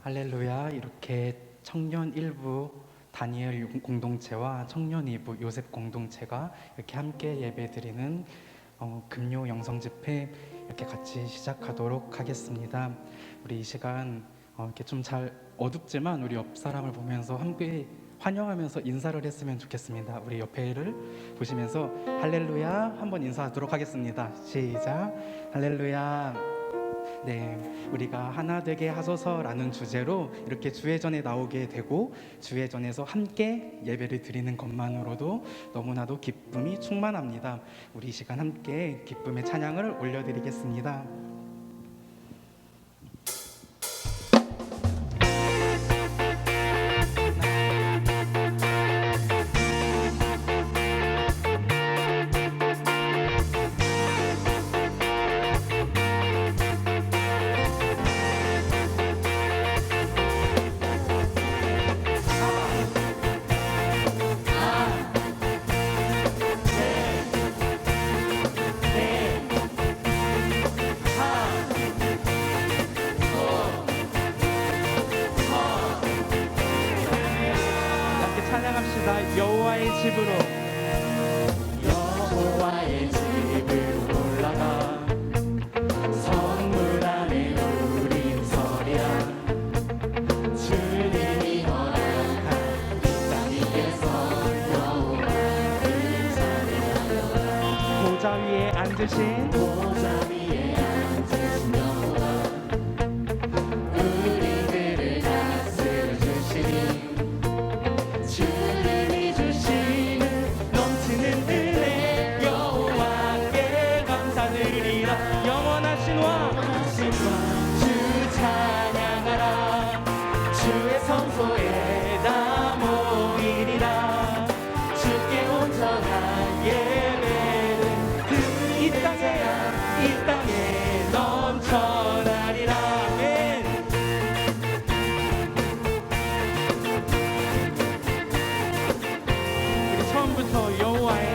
할렐루야. 이렇게 청년 일부 다니엘 공동체와 청년 2부 요셉 공동체가 이렇게 함께 예배드리는 금요 영성 집회 이렇게 같이 시작하도록 하겠습니다. 우리 이 시간 이렇게 좀 잘 어둡지만 우리 옆 사람을 보면서 함께 환영하면서 인사를 했으면 좋겠습니다. 우리 옆에를 보시면서 할렐루야 한번 인사하도록 하겠습니다. 시작. 할렐루야. 네, 우리가 하나 되게 하소서라는 주제로 이렇게 주회전에 나오게 되고 주회전에서 함께 예배를 드리는 것만으로도 너무나도 기쁨이 충만합니다. 우리 이 시간 함께 기쁨의 찬양을 올려드리겠습니다. 찬양합시다. 여호와의 집으로 여호와의 집으로 올라가 성문 안에 우린 서리라. 주님이 허락한 이 땅 위에서 여호와를 찬양하여 보좌 위에 앉으신 보좌 위에 앉으신 여호와 우리들을 다스려 주시니 주님이 주시는 넘치는 은혜 여호와께 감사드리라. 영원하신 왕 주 찬양하라. 주의 성소에 다 모이리라. 주께 온전한 예배는 이 땅에 넘쳐나리라. 아멘. 우리 처음부터 여호와의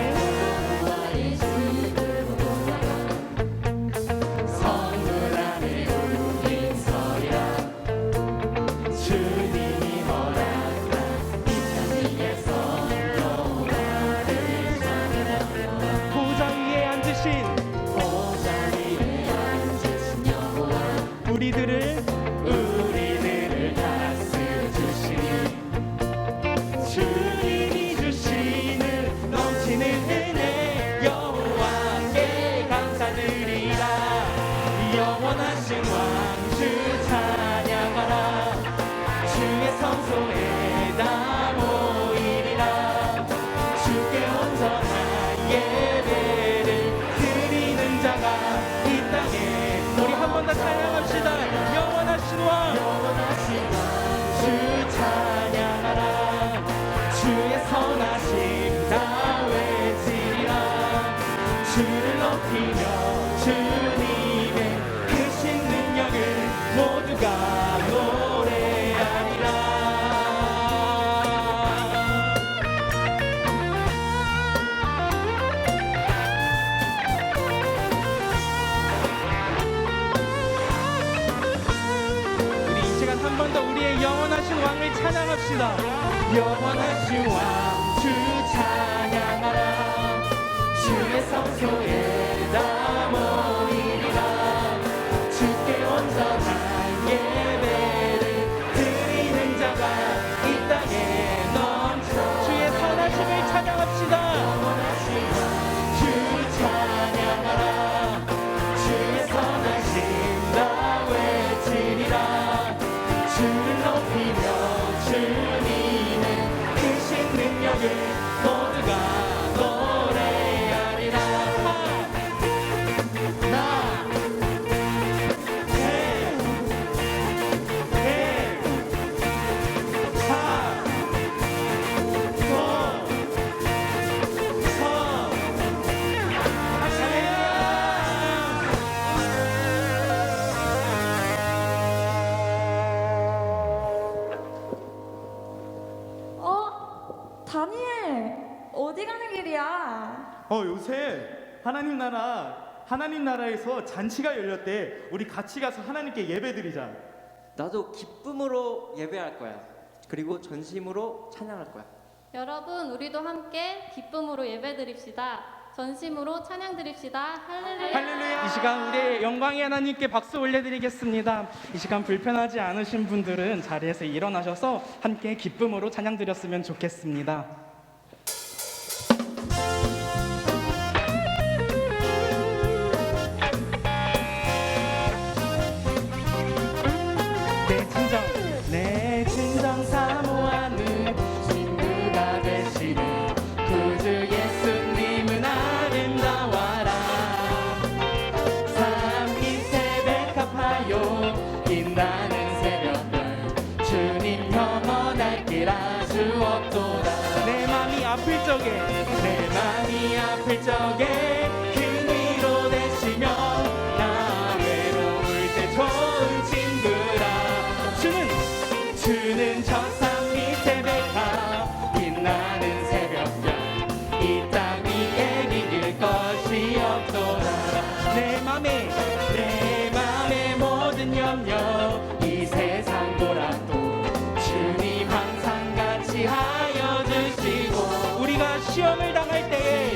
성문 안에 우린 서리라. 주님이 허락한 이 땅 위에서 여호와를 찬양하며 보좌 위에 앉으신 보좌 위에 앉으신 여호와 우리들을 다스려 주시니 주님이 주시는 넘치는 은혜 여호와께 감사드리라. 영원하신 왕 주 찬양하라. 주의 성소에 다 모이리라. 주께 온전한 예배를 드리는 자가 이 땅에. 우리 한 번 더 찬양합시다. 영원하신 왕 주 찬양하라. 주의 선하심 다 외치리라. 주를 높이며 주님의 크신 능력을 모두가 노래하리라. 우리 이 시간 한 번 더 우리의 영원하신 왕을 찬양합시다. 영원하신 왕 주 찬양하라. 주의 성소에 다 모이리라. 주께 온전한 예배를 드리는 자가 이 땅에 넘쳐. 주의 선하심을 찬양합시다. 영원하신 왕 주 찬양하라. 주의 선하심 다 외치리라. 주를 높이며 주님의 크신 능력을 모두가 노래하리라. 나 해, 해, 사, 도, 서. 다니엘, 어디 가는 길이야? 요새 하나님 나라에서 잔치가 열렸대. 우리 같이 가서 하나님께 예배드리자. 나도 기쁨으로 예배할 거야. 그리고 전심으로 찬양할 거야. 여러분, 우리도 함께 기쁨으로 예배드립시다. 전심으로 찬양드립시다. 할렐루야. 할렐루야. 이 시간 우리의 영광의 하나님께 박수 올려드리겠습니다. 이 시간 불편하지 않으신 분들은 자리에서 일어나셔서 함께 기쁨으로 찬양드렸으면 좋겠습니다. 내 진정 사모하는 친구가 되시는 구주 예수님은 아름다워라. 삼위 새벽합하여 빛나는 새벽별 주님 영원할 길 아주 없도다. 내 맘이 아플 적에 큰 위로 되시며 나 외로울 때 좋은 친구라. 주는 저 산미 새벽아 빛나는 새벽별 이 땅 위에 이길 것이 없도다. 내 맘의 모든 염려 이 세상 보라도 주님 항상 같이 하여 주시고 우리가 시험을 당할 때에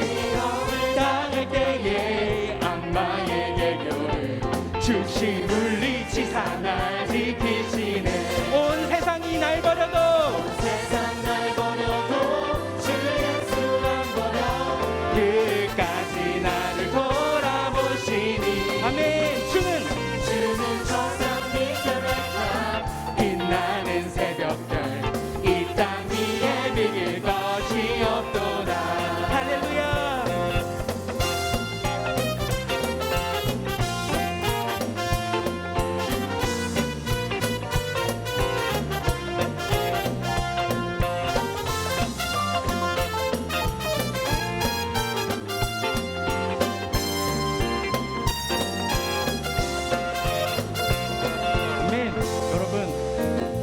악마의 계교를 주시 물리치사 날 지키시네. 온 세상이 날 버려도 주 예수 안 버려 끝까지 나를 돌아보시니. 아멘. 주는 저 산미 새벽별 빛나는 새벽별 이 땅 위에 비길 것이 없도다. 할렐루야.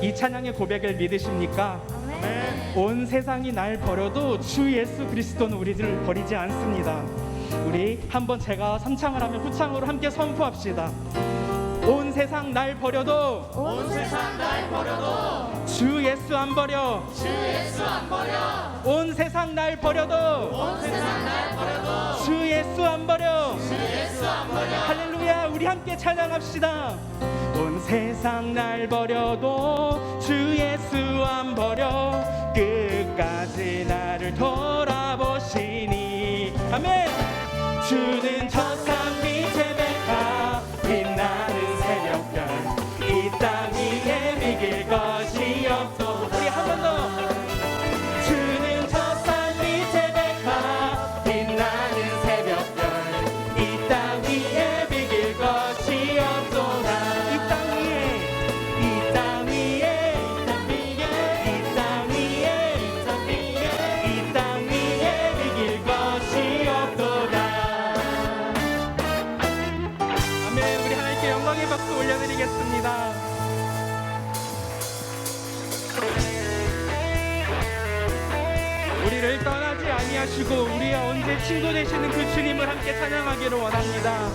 이 찬양의 고백을 믿으십니까? 온 세상이 날 버려도 주 예수 그리스도는 우리들을 버리지 않습니다. 우리 한번 제가 선창을 하면 후창으로 함께 선포합시다. 온 세상 날 버려도 주 예수 안 버려. 온 세상 날 버려도 주 예수 안 버려. 할렐루야. 우리 함께 찬양합시다. 온 세상 날 버려도 주 예수 안 버려 끝까지 나를 돌아보시니. 아멘. 주는 저 산미 새벽아 빛나는 새벽별 이 땅 위에 비길 것이 없도다. 우리 한 번 더. 주는 저 산미 새벽아 빛나는 새벽별 이 땅 위에 비길 것이 없도다. 박수 올려드리겠습니다. 우리를 떠나지 아니하시고 우리와 언제 친구 되시는 그 주님을 함께 찬양하기를 원합니다.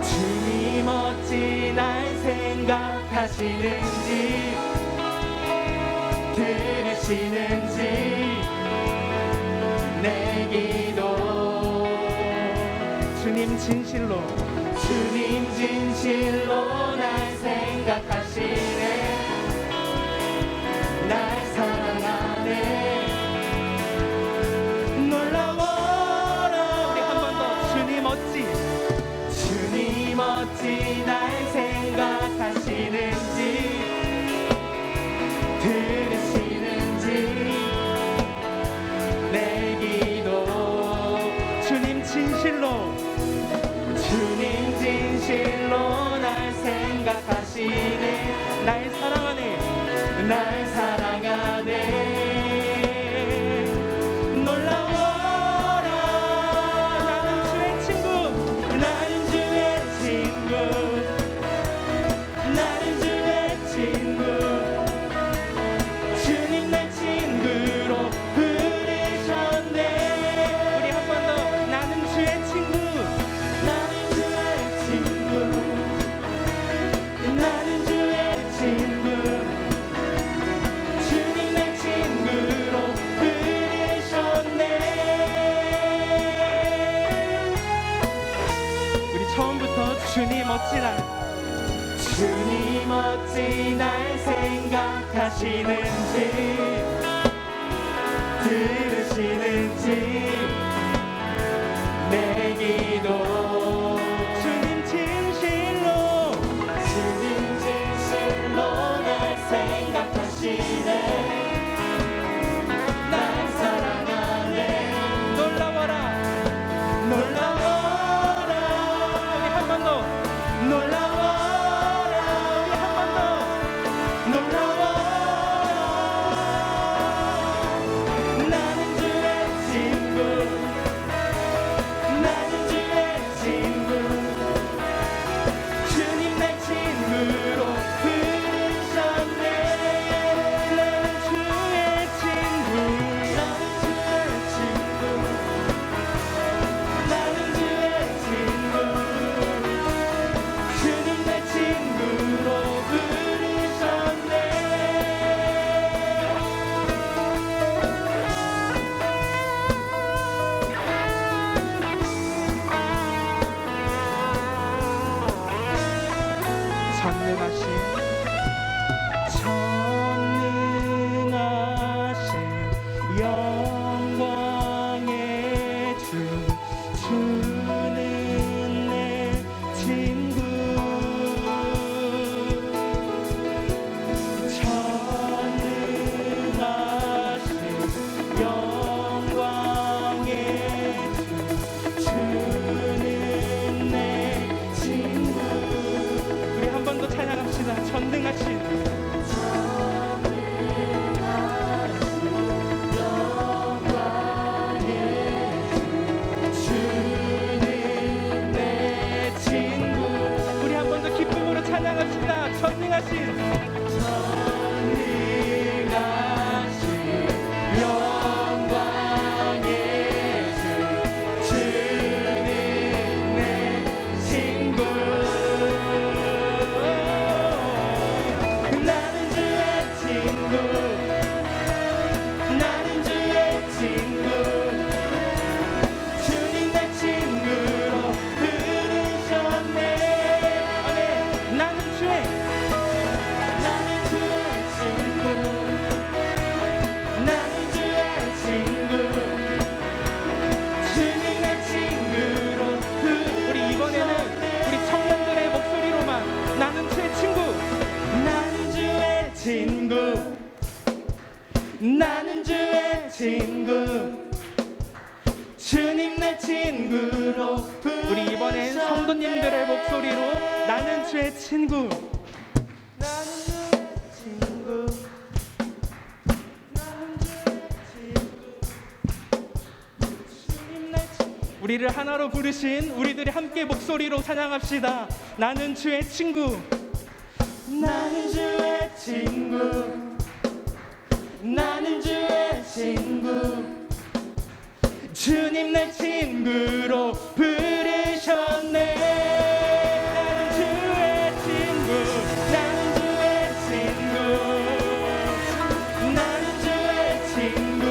주님 어찌 날 생각하시는지 들으시는지 내 기도. 주님 진실로 날 생각하시네. 날 사랑하네. 놀라워라. 우리 한 번 더. 주님 어찌 날 생각하시는지 들으시는지 내 기도. 주님 진실로 날 생각하시네. 날 사랑하네. 놀라워라. 나는 주의 친구. 아시는지 들으시는지 내 기도 주님 진실로 날 생각하시네 날 사랑하네 놀라워라 우리 한 번 더 놀라워라 우리 한 번 더 놀라워라 나는 주의 친구 나는 주의 친구 주님 날 친구로 부르셨네 나는 주의 친구 나는 주의 친구 나는 주의 친구 주님 날 친구로 부르셨네 전능하신 영광의 주 주는 내 친구 전능하신 영광의 주 주는 내 친구 우리 한 번 더 찬양합시다. 전능하신 주는 내 친구 우리 한 번 더 기쁨으로 찬양합시다. 전능하신 영광의 주 주는 내 친구 나는 주의 친구 나는 주의 친구 주님 날 친구로 부르셨네 아멘 나는 주의 친구 나는 주의 친구 주님 날 친구로 우리 이번에는 우리 청년들의 목소리로만 나는 주의 친구 나는 주의 친구 나는 주의 친구 주님 내 친구로 우리 이번엔 성도님들의 목소리로 나는 주의 친구 나는 주의 친구 나는 주의 친구 주님 내 친구 우리를 하나로 부르신 우리들이 함께 목소리로 찬양합시다. 나는 주의 친구 나는 주의 친구 나는 주의 친구 주님 날 친구로 부르셨네 나는 주의 친구 나는 주의 친구 나는 주의 친구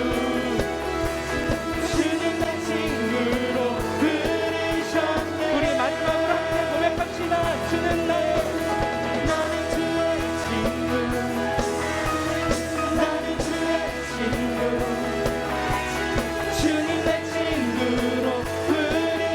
주님 날 친구로 부르셨네 우리 마지막으로 함께 고백합시다. 주는 나의 나는 주의 친구 나는 주의 친구 주님 내 친구로 부르셨네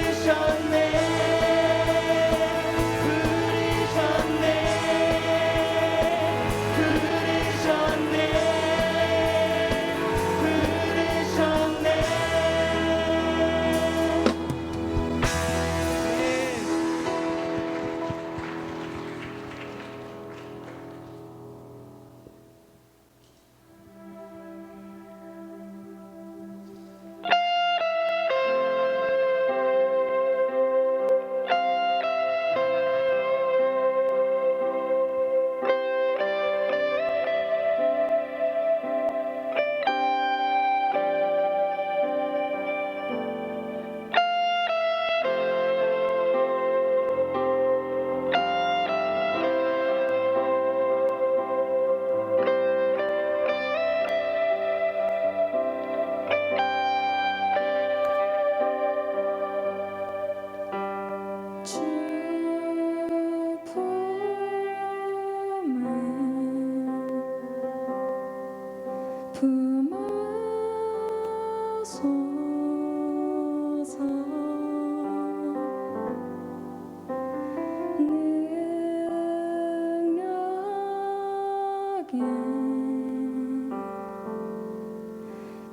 능력에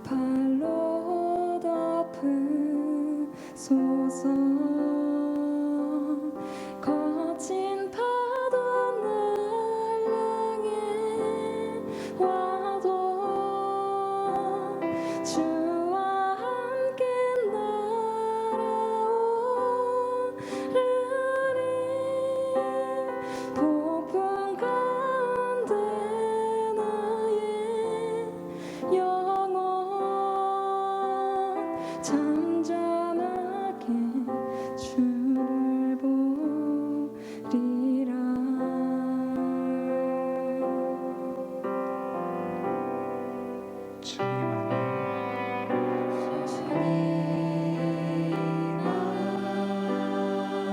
발로 덮으소서. 거친 파도 날 향해 와도 주와 함께 날아오르리. 폭풍 가운데 나의 영혼 잠잠하게 주를 보리라. 주님 안에 주님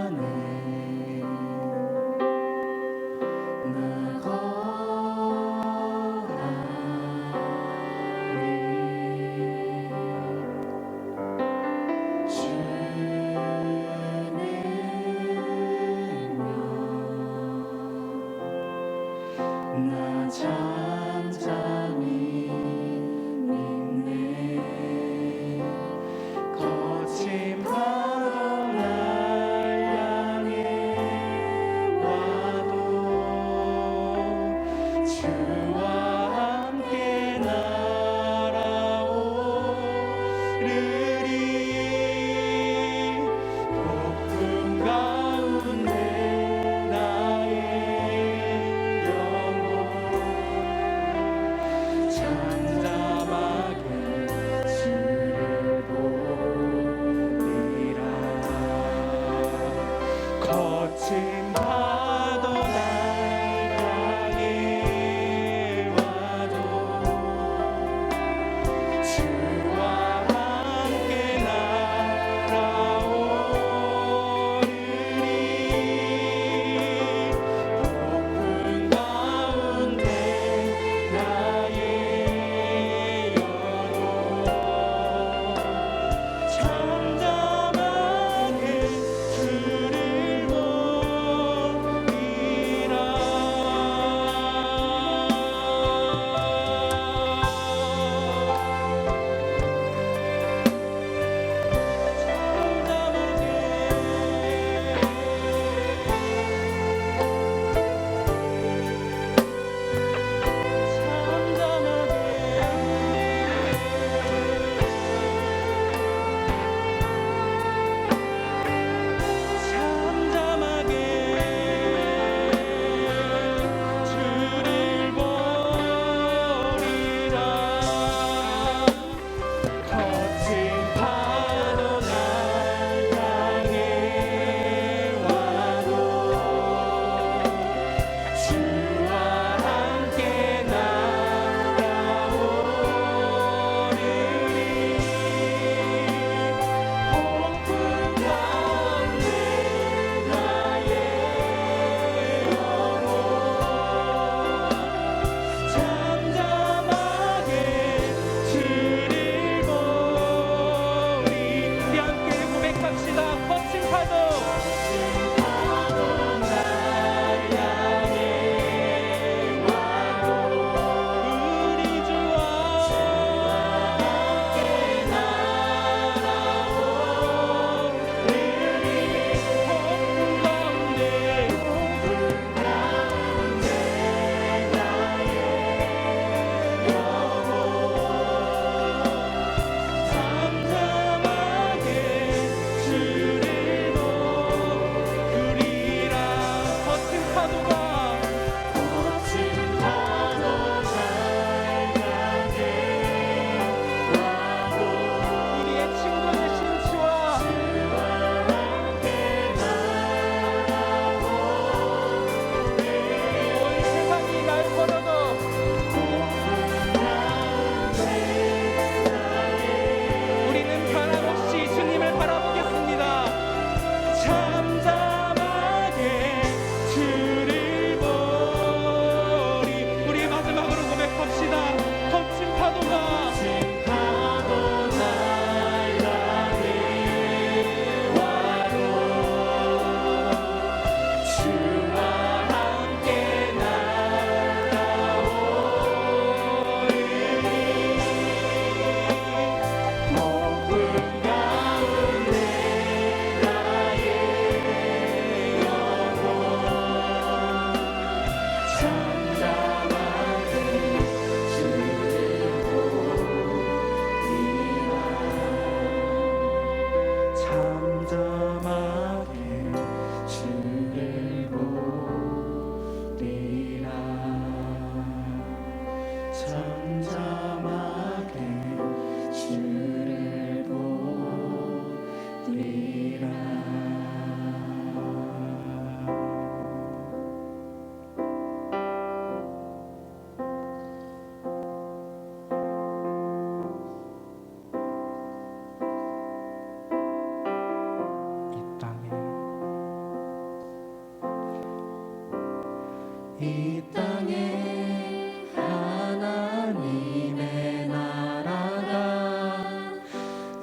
안에 나 거하리. 주는요 나 잠잠히 믿네. 거친 파도 날 향해 와도 주와 함께 날아오르리. 폭풍 가운데 나의 영혼 잠잠하게 주를 보리라. 거친 파도 날 향해 와도 주와 함께 날아오르리. 폭풍 가운데 나의 영혼 잠잠하게 주를 보리라.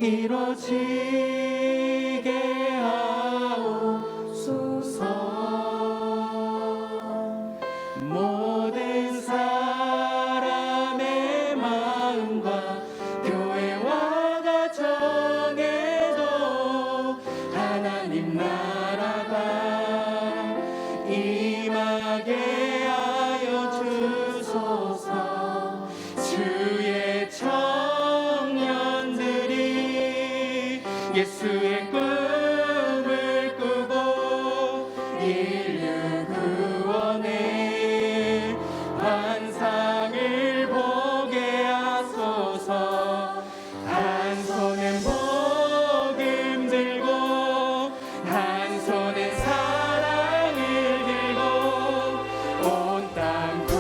이루어지게 하옵소서. 모든 사람의 마음과 교회와 가정에도 하나님 나라가 임하게 하여 주소서. 주의 청년들이 예수의 꿈을 꾸고 인류 구원의 환상을 보게 하소서. 한 손엔 복음 들고 한 손엔 사랑을 들고 온 땅 구성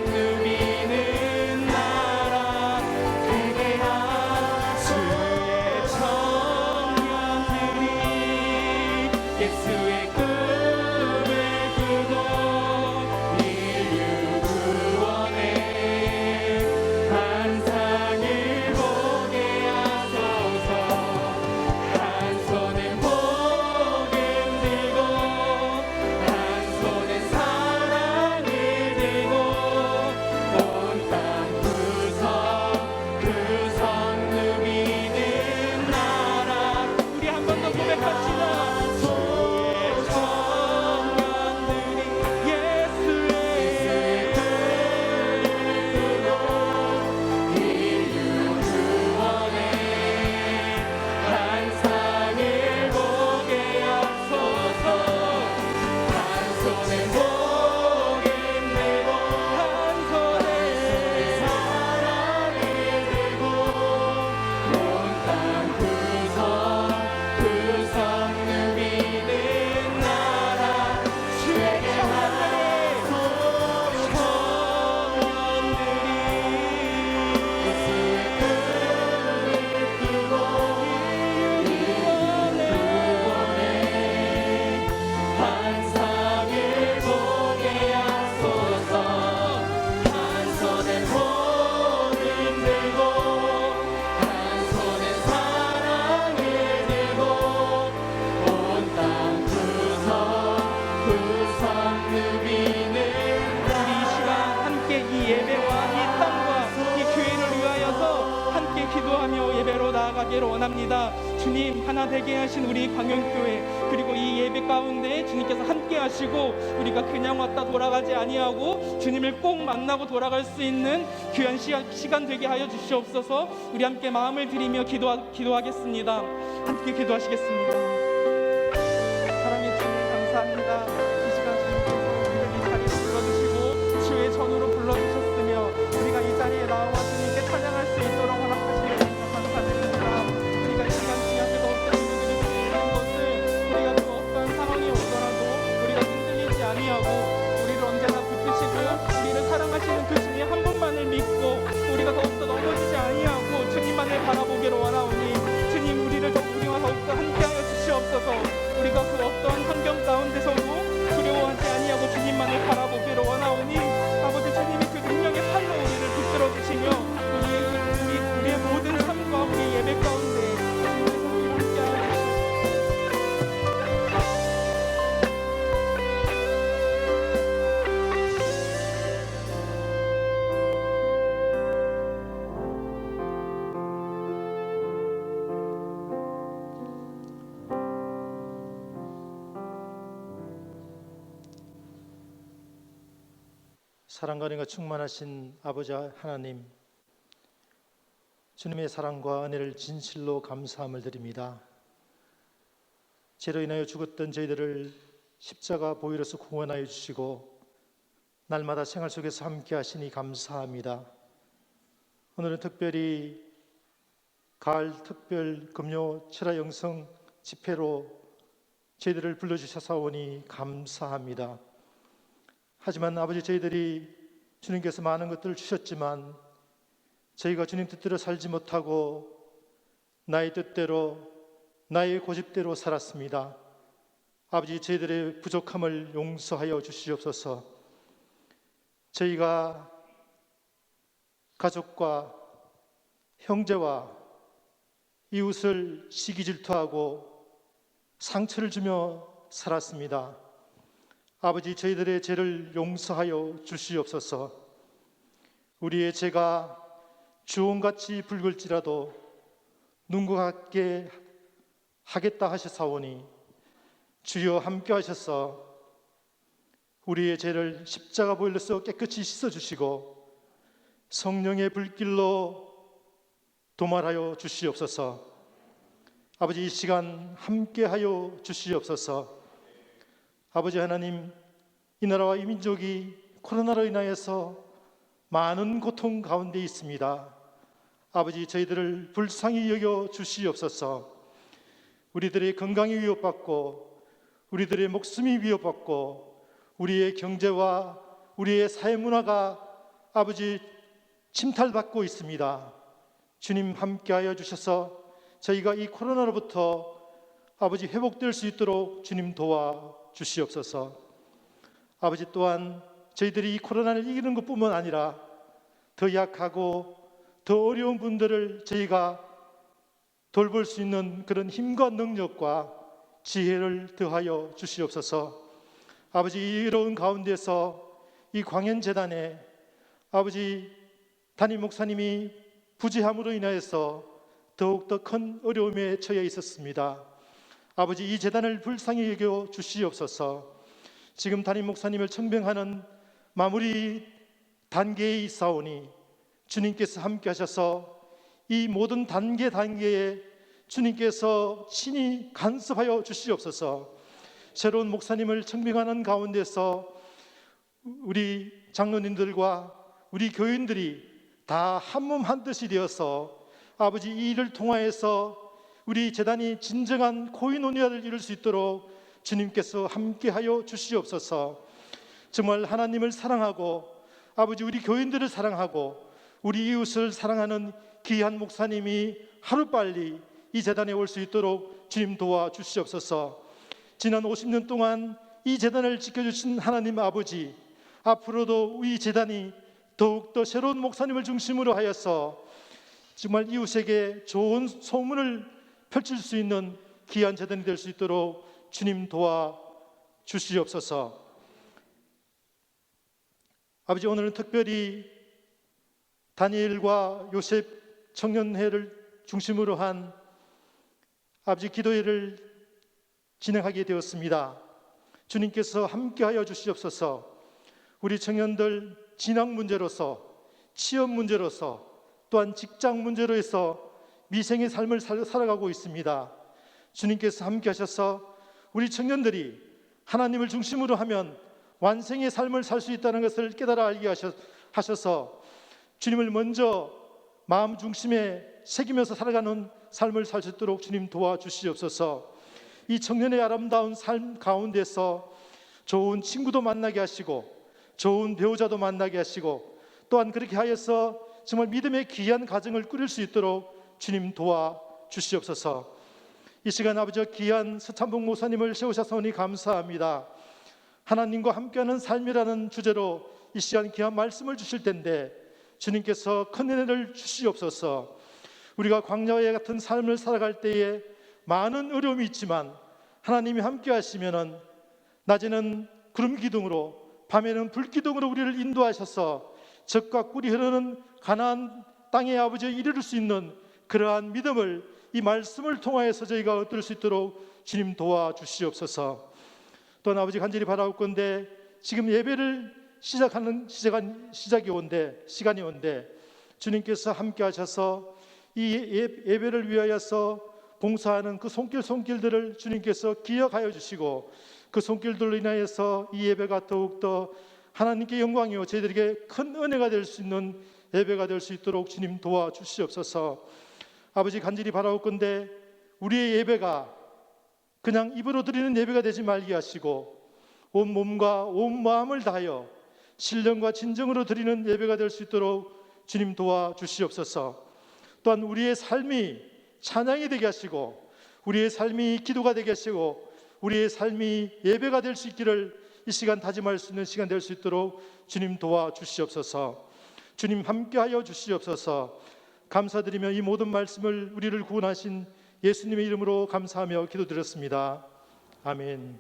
누비는 나라 되게 하. 주의 청년들이 예수의 꿈을 꾸고 인류 구원의 환상을 보게 하소서. 한 손엔 복음 들고 한 손엔 사랑을 들고 온 땅 구성 누비는 나라. 우리 한 번 더 고백합시다. 주의 청년들이 예수의 꿈을 꾸고 인류 구원의 환상을 보게 하소서. 한 손엔 복음 들고 한 손에 사랑을 들고 온 땅 구성 누비는 나라. 주에게 하소서. 청년들이 예수의 꿈을 꾸고 인류 구원의 환상을 보게 하소서. 한 손엔 복음 들고 한 손엔 사랑을 들고 온 땅 구성 누비는 나라. 우리 이 시간 함께 이 예배와 이 땅과 이 교회를 위하여서 함께 기도하며 예배로 나아가기를 원합니다. 주님, 하나 되게 하신 우리 광영교회, 그리고 이 예배 가운데 주님께서 함께 하시고 우리가 그냥 왔다 돌아가지 아니하고 주님을 꼭 만나고 돌아갈 수 있는 귀한 시간 되게 하여 주시옵소서. 우리 함께 마음을 드리며 기도하겠습니다. 함께 기도하시겠습니다. 사랑의 주님, 감사합니다. 이 시간 주님께서 우리를 이 자리에 불러주시고 주의 전으로 불러주셨으며 우리가 이 자리에 나와 주님께 찬양할 수 있도록 허락하시는 것 감사드립니다. 우리가 이 시간 주님 앞에 더욱더 예배 드릴 수 있는 것을 우리가 그 어떤 상황이 오더라도 우리가 흔들리지 아니하고 우리를 언제나 붙드시고 우리를 사랑하시는 그 주님 한 분만을 믿고 우리가 더욱더 넘어지지 아니하고 주님만을 바라보기를 원하오니 주님, 우리와 더욱더 함께하여 주시옵소서. 우리가 그 어떠한 환경 가운데서도 두려워하지 아니하고 주님만을 바라보기를 원하오니 아버지, 주님이 그 능력의 팔로 우리를 붙들어 주시며 우리의 모든 삶과 우리 예배 가운데 주님께서 우리를 함께하여 사랑과 은혜가 충만하신 아버지 하나님, 주님의 사랑과 은혜를 진실로 감사함을 드립니다. 죄로 인하여 죽었던 저희들을 십자가 보혈로서 구원하여 주시고 날마다 생활 속에서 함께 하시니 감사합니다. 오늘은 특별히 가을 특별 금요 철야 영성 집회로 저희들을 불러주셔서오니 감사합니다. 하지만 아버지, 저희들이 주님께서 많은 것들을 주셨지만 저희가 주님 뜻대로 살지 못하고 나의 뜻대로, 나의 고집대로 살았습니다. 아버지, 저희들의 부족함을 용서하여 주시옵소서. 저희가 가족과 형제와 이웃을 시기 질투하고 상처를 주며 살았습니다. 아버지, 저희들의 죄를 용서하여 주시옵소서. 우리의 죄가 주홍같이 붉을지라도 눈과 같게 하겠다 하셨사오니 주여 함께 하셔서 우리의 죄를 십자가 보혈로서 깨끗이 씻어주시고 성령의 불길로 도말하여 주시옵소서. 아버지, 이 시간 함께하여 주시옵소서. 아버지 하나님, 이 나라와 이 민족이 코로나로 인하여서 많은 고통 가운데 있습니다. 아버지, 저희들을 불쌍히 여겨 주시옵소서. 우리들의 건강이 위협받고 우리들의 목숨이 위협받고 우리의 경제와 우리의 사회 문화가 아버지 침탈받고 있습니다. 주님 함께하여 주셔서 저희가 이 코로나로부터 아버지 회복될 수 있도록 주님 도와 주시옵소서. 아버지, 또한 저희들이 이 코로나를 이기는 것뿐만 아니라 더 약하고 더 어려운 분들을 저희가 돌볼 수 있는 그런 힘과 능력과 지혜를 더하여 주시옵소서. 아버지, 이 어려운 가운데서 이 광연재단에 아버지 담임 목사님이 부재함으로 인하여서 더욱더 큰 어려움에 처해 있었습니다. 아버지, 이 재단을 불쌍히 여겨 주시옵소서. 지금 담임 목사님을 청병하는 마무리 단계에 있사오니 주님께서 함께 하셔서 이 모든 단계에 주님께서 친히 간섭하여 주시옵소서. 새로운 목사님을 청빙하는 가운데서 우리 장로님들과 우리 교인들이 다 한몸 한뜻이 되어서 아버지, 이 일을 통하여서 우리 재단이 진정한 코인오니아를 이룰 수 있도록 주님께서 함께하여 주시옵소서. 정말 하나님을 사랑하고 아버지 우리 교인들을 사랑하고 우리 이웃을 사랑하는 귀한 목사님이 하루빨리 이 재단에 올 수 있도록 주님 도와주시옵소서. 지난 50년 동안 이 재단을 지켜주신 하나님 아버지, 앞으로도 이 재단이 더욱더 새로운 목사님을 중심으로 하여서 정말 이웃에게 좋은 소문을 펼칠 수 있는 귀한 재단이 될 수 있도록 주님 도와주시옵소서. 아버지, 오늘은 특별히 다니엘과 요셉 청년회를 중심으로 한 아버지 기도회를 진행하게 되었습니다. 주님께서 함께하여 주시옵소서. 우리 청년들 진학 문제로서, 취업 문제로서, 또한 직장 문제로 해서 미생의 삶을 살아가고 있습니다. 주님께서 함께하셔서 우리 청년들이 하나님을 중심으로 하면 완생의 삶을 살 수 있다는 것을 깨달아 알게 하셔서 주님을 먼저 마음 중심에 새기면서 살아가는 삶을 살 수 있도록 주님 도와주시옵소서. 이 청년의 아름다운 삶 가운데서 좋은 친구도 만나게 하시고 좋은 배우자도 만나게 하시고 또한 그렇게 하여서 정말 믿음의 귀한 가정을 꾸릴 수 있도록 주님 도와주시옵소서. 이 시간 아버지, 귀한 서찬봉 목사님을 세우셔서니 감사합니다. 하나님과 함께하는 삶이라는 주제로 이 시간 귀한 말씀을 주실 텐데 주님께서 큰 은혜를 주시옵소서. 우리가 광야와 같은 삶을 살아갈 때에 많은 어려움이 있지만 하나님이 함께 하시면은 낮에는 구름 기둥으로 밤에는 불 기둥으로 우리를 인도하셔서 젖과 꿀이 흐르는 가나안 땅의 아버지에 이르를 수 있는 그러한 믿음을 이 말씀을 통하여서 저희가 얻을 수 있도록 주님 도와주시옵소서. 또한 아버지, 간절히 바라옵건대 지금 예배를 시작하는 시간이 온데 주님께서 함께 하셔서 이 예배를 위하여서 봉사하는 그 손길들을 주님께서 기억하여 주시고 그 손길들로 인하여서 이 예배가 더욱더 하나님께 영광이요 저희들에게 큰 은혜가 될 수 있는 예배가 될 수 있도록 주님 도와주시옵소서. 아버지, 간절히 바라옵건대 우리의 예배가 그냥 입으로 드리는 예배가 되지 말게 하시고 온 몸과 온 마음을 다하여 신령과 진정으로 드리는 예배가 될 수 있도록 주님 도와주시옵소서. 또한 우리의 삶이 찬양이 되게 하시고 우리의 삶이 기도가 되게 하시고 우리의 삶이 예배가 될 수 있기를 이 시간 다짐할 수 있는 시간 될 수 있도록 주님 도와주시옵소서. 주님 함께하여 주시옵소서. 감사드리며 이 모든 말씀을 우리를 구원하신 예수님의 이름으로 감사하며 기도드렸습니다. 아멘.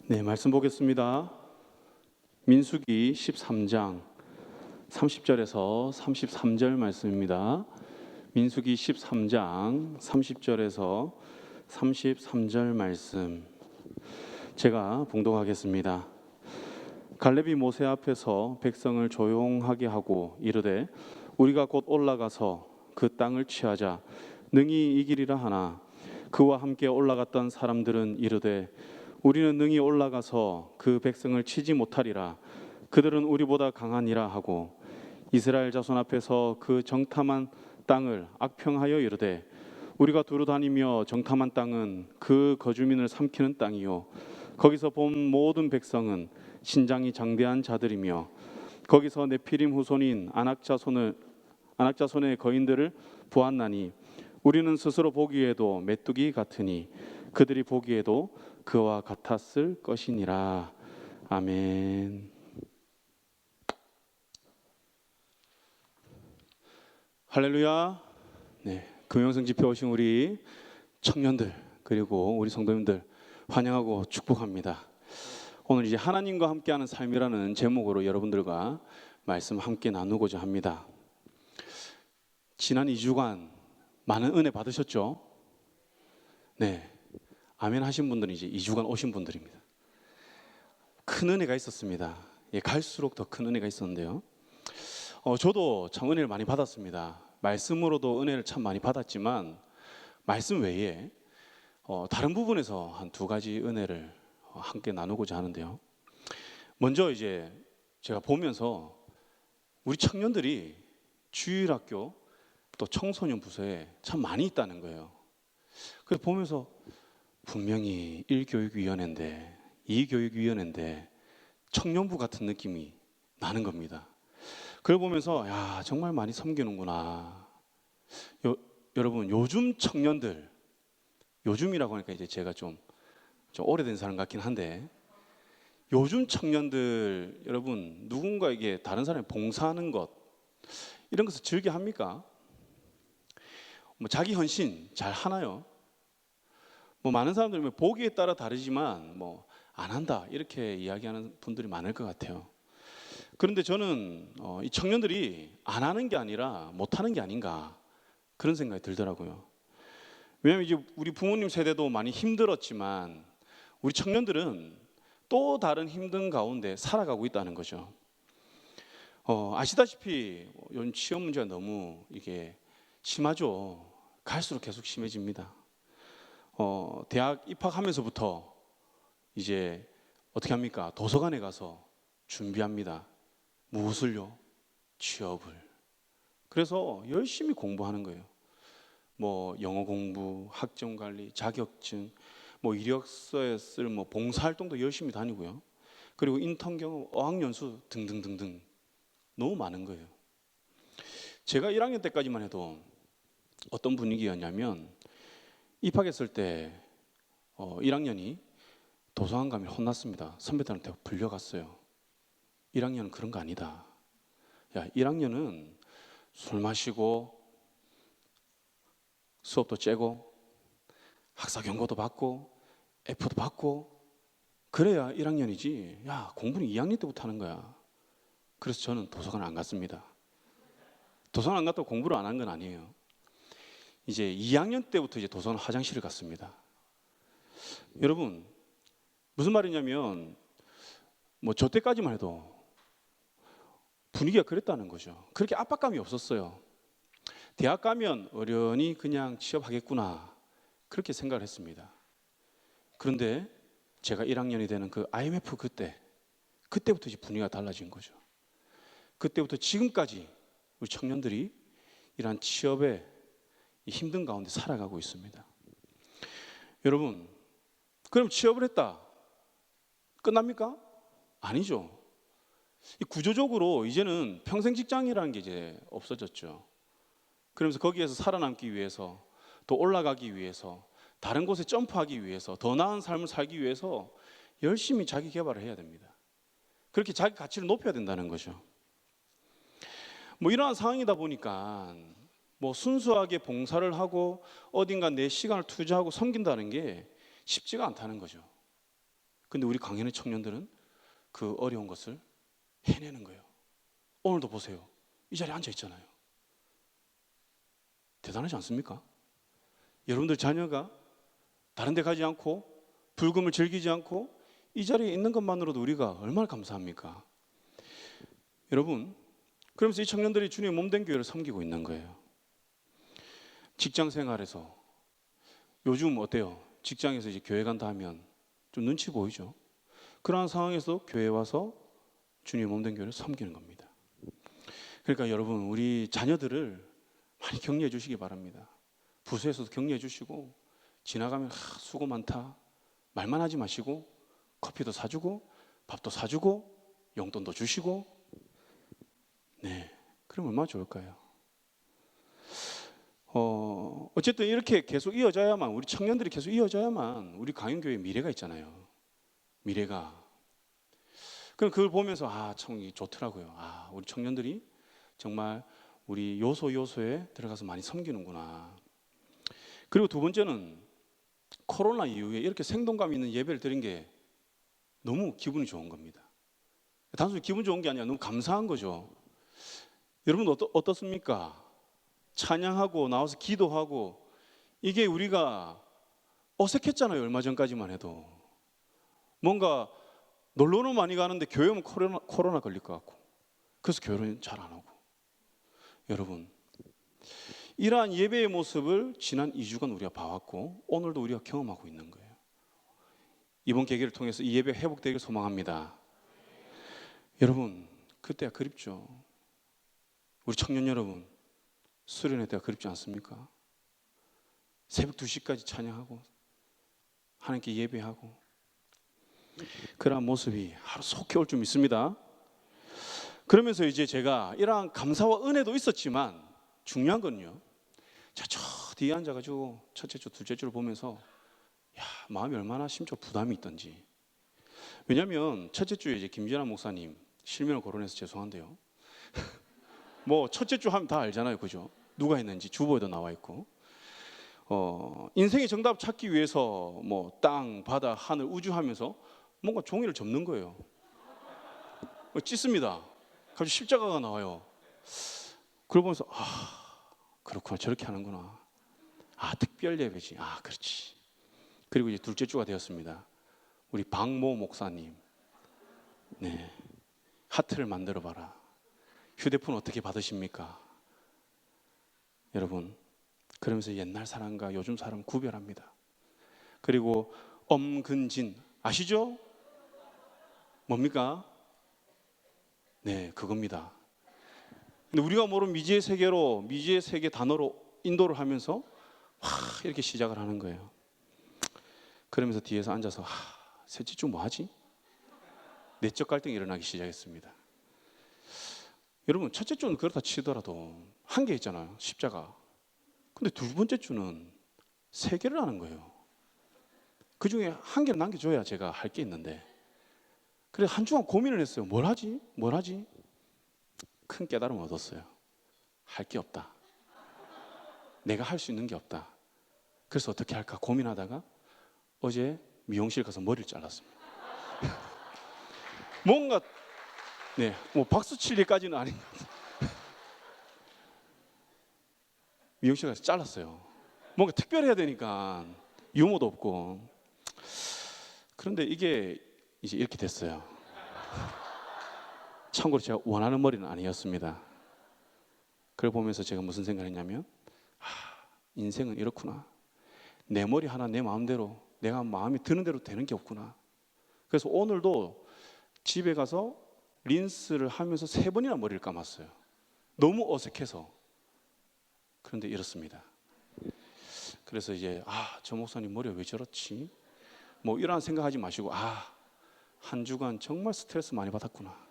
네, 말씀 보겠습니다. 민수기 13장 30절에서 33절 말씀입니다. 민수기 13장 30절에서 33절 말씀 제가 봉독하겠습니다. 갈렙이 모세 앞에서 백성을 조용하게 하고 이르되 우리가 곧 올라가서 그 땅을 취하자 능히 이기리라 하나 그와 함께 올라갔던 사람들은 이르되 우리는 능히 올라가서 그 백성을 치지 못하리라. 그들은 우리보다 강하니라 하고 이스라엘 자손 앞에서 그 정탐한 땅을 악평하여 이르되 우리가 두루 다니며 정탐한 땅은 그 거주민을 삼키는 땅이요 거기서 본 모든 백성은 신장이 장대한 자들이며 거기서 네피림 후손인 아낙 자손의 거인들을 보았나니 우리는 스스로 보기에도 메뚜기 같으니 그들이 보기에도 그와 같았을 것이니라. 아멘. 할렐루야. 네, 금영성 집회 오신 우리 청년들 그리고 우리 성도님들 환영하고 축복합니다. 오늘 이제 하나님과 함께하는 삶이라는 제목으로 여러분들과 말씀 함께 나누고자 합니다. 지난 2주간 많은 은혜 받으셨죠? 네. 아멘 하신 분들은 이제 2주간 오신 분들입니다. 큰 은혜가 있었습니다. 예, 갈수록 더 큰 은혜가 있었는데요. 저도 참 은혜를 많이 받았습니다. 말씀으로도 은혜를 참 많이 받았지만 말씀 외에 다른 부분에서 한 2가지 은혜를 함께 나누고자 하는데요. 먼저 이제 제가 보면서 우리 청년들이 주일학교 또 청소년 부서에 참 많이 있다는 거예요. 그래서 보면서 분명히 1교육위원회인데 2교육위원회인데 청년부 같은 느낌이 나는 겁니다. 그걸 보면서 야 정말 많이 섬기는구나. 여러분 요즘 청년들 요즘이라고 하니까 이제 제가 좀 오래된 사람 같긴 한데 요즘 청년들 여러분 누군가에게 다른 사람이 봉사하는 것 이런 것을 즐겨 합니까? 뭐 자기 헌신 잘 하나요? 뭐 많은 사람들이 보기에 따라 다르지만 뭐 안 한다 이렇게 이야기하는 분들이 많을 것 같아요. 그런데 저는 이 청년들이 안 하는 게 아니라 못 하는 게 아닌가 그런 생각이 들더라고요. 왜냐하면 이제 우리 부모님 세대도 많이 힘들었지만 우리 청년들은 또 다른 힘든 가운데 살아가고 있다는 거죠. 아시다시피 요즘 취업 문제가 너무 이게 심하죠. 갈수록 계속 심해집니다. 대학 입학하면서부터 이제 어떻게 합니까? 도서관에 가서 준비합니다. 무엇을요? 취업을. 그래서 열심히 공부하는 거예요. 뭐 영어 공부, 학점 관리, 자격증, 뭐 이력서에 쓸 뭐 봉사활동도 열심히 다니고요. 그리고 인턴 경험, 어학연수 등등등등 너무 많은 거예요. 제가 1학년 때까지만 해도 어떤 분위기였냐면 입학했을 때 1학년이 도서관 가면 혼났습니다. 선배들한테 불려갔어요. 1학년은 그런 거 아니다. 야, 1학년은 술 마시고 수업도 째고 학사 경고도 받고 F도 받고 그래야 1학년이지. 야, 공부는 2학년 때부터 하는 거야. 그래서 저는 도서관 안 갔습니다. 도서관 안 갔다고 공부를 안 한 건 아니에요. 이제 2학년 때부터 이제 도서관 화장실을 갔습니다. 여러분 무슨 말이냐면 뭐 저 때까지만 해도 분위기가 그랬다는 거죠. 그렇게 압박감이 없었어요. 대학 가면 어련히 그냥 취업하겠구나 그렇게 생각을 했습니다. 그런데 제가 1학년이 되는 그 IMF 그때부터 이제 분위기가 달라진 거죠. 그때부터 지금까지 우리 청년들이 이러한 취업의 힘든 가운데 살아가고 있습니다. 여러분, 그럼 취업을 했다. 끝납니까? 아니죠. 이 구조적으로 이제는 평생 직장이라는 게 이제 없어졌죠. 그러면서 거기에서 살아남기 위해서, 또 올라가기 위해서, 다른 곳에 점프하기 위해서, 더 나은 삶을 살기 위해서 열심히 자기 개발을 해야 됩니다. 그렇게 자기 가치를 높여야 된다는 거죠. 뭐 이러한 상황이다 보니까 뭐 순수하게 봉사를 하고 어딘가 내 시간을 투자하고 섬긴다는 게 쉽지가 않다는 거죠. 근데 우리 강연의 청년들은 그 어려운 것을 해내는 거예요. 오늘도 보세요. 이 자리에 앉아 있잖아요. 대단하지 않습니까? 여러분들 자녀가 다른 데 가지 않고 불금을 즐기지 않고 이 자리에 있는 것만으로도 우리가 얼마나 감사합니까? 여러분, 그러면서 이 청년들이 주님의 몸된 교회를 섬기고 있는 거예요. 직장 생활에서 요즘 어때요? 직장에서 이제 교회 간다 하면 좀 눈치 보이죠? 그러한 상황에서 교회에 와서 주님의 몸된 교회를 섬기는 겁니다. 그러니까 여러분, 우리 자녀들을 많이 격려해 주시기 바랍니다. 부서에서도 격려해 주시고, 지나가면 수고 많다 말만 하지 마시고 커피도 사주고 밥도 사주고 용돈도 주시고, 네, 그럼 얼마나 좋을까요? 어쨌든 이렇게 계속 이어져야만, 우리 청년들이 계속 이어져야만 우리 강연교회의 미래가 있잖아요. 미래가. 그럼 그걸 보면서 참 좋더라고요. 우리 청년들이 정말 우리 요소에 들어가서 많이 섬기는구나. 그리고 두 번째는 코로나 이후에 이렇게 생동감 있는 예배를 드린 게 너무 기분이 좋은 겁니다. 단순히 기분 좋은 게 아니라 너무 감사한 거죠. 여러분 어떻습니까? 찬양하고 나와서 기도하고, 이게 우리가 어색했잖아요. 얼마 전까지만 해도. 뭔가 놀러는 많이 가는데 교회 오면 코로나 걸릴 것 같고, 그래서 교회는 잘 안 오고. 여러분, 이러한 예배의 모습을 지난 2주간 우리가 봐왔고 오늘도 우리가 경험하고 있는 거예요. 이번 계기를 통해서 이 예배 회복되기를 소망합니다. 여러분, 그때가 그립죠. 우리 청년 여러분, 수련회 때가 그립지 않습니까? 새벽 2시까지 찬양하고 하나님께 예배하고, 그러한 모습이 하루 속히 올 줄 믿습니다. 그러면서 이제 제가 이러한 감사와 은혜도 있었지만 중요한 건요, 저 뒤에 앉아가지고 첫째 주, 둘째 주를 보면서 마음이 얼마나 심적 부담이 있던지. 왜냐하면 첫째 주에 이제 김진환 목사님 실명을 거론해서 죄송한데요. 뭐 첫째 주 하면 다 알잖아요, 그죠? 누가 했는지 주보에도 나와 있고. 인생의 정답 찾기 위해서 뭐 땅, 바다, 하늘, 우주 하면서 뭔가 종이를 접는 거예요. 찢습니다. 갑자기 십자가가 나와요. 그걸 보면서 그렇구나, 저렇게 하는구나. 특별 예배지. 그렇지. 그리고 이제 둘째 주가 되었습니다. 우리 박모 목사님, 네, 하트를 만들어 봐라. 휴대폰 어떻게 받으십니까? 여러분, 그러면서 옛날 사람과 요즘 사람 구별합니다. 그리고 엄근진 아시죠? 뭡니까? 네, 그겁니다. 근데 우리가 모르는 미지의 세계로, 미지의 세계 단어로 인도를 하면서 이렇게 시작을 하는 거예요. 그러면서 뒤에서 앉아서 셋째 주 뭐 하지? 내적 갈등이 일어나기 시작했습니다. 여러분, 첫째 주는 그렇다 치더라도 한 개 있잖아요, 십자가. 근데 두 번째 주는 세 개를 하는 거예요. 그 중에 한 개를 남겨줘야 제가 할 게 있는데, 그래서 한 주간 고민을 했어요. 뭘 하지? 큰 깨달음을 얻었어요. 할 게 없다. 내가 할 수 있는 게 없다. 그래서 어떻게 할까 고민하다가 어제 미용실 가서 머리를 잘랐습니다. 뭔가 뭐 박수 칠 일까지는 아닌 것 같아요. 미용실 가서 잘랐어요. 뭔가 특별해야 되니까 유머도 없고. 그런데 이게 이제 이렇게 됐어요. 참고로 제가 원하는 머리는 아니었습니다. 그걸 보면서 제가 무슨 생각을 했냐면, 인생은 이렇구나. 내 머리 하나 내 마음대로, 내가 마음에 드는 대로 되는 게 없구나. 그래서 오늘도 집에 가서 린스를 하면서 3번이나 머리를 감았어요. 너무 어색해서. 그런데 이렇습니다. 그래서 이제 저 목사님 머리가 왜 저렇지? 뭐 이런 생각하지 마시고 한 주간 정말 스트레스 많이 받았구나.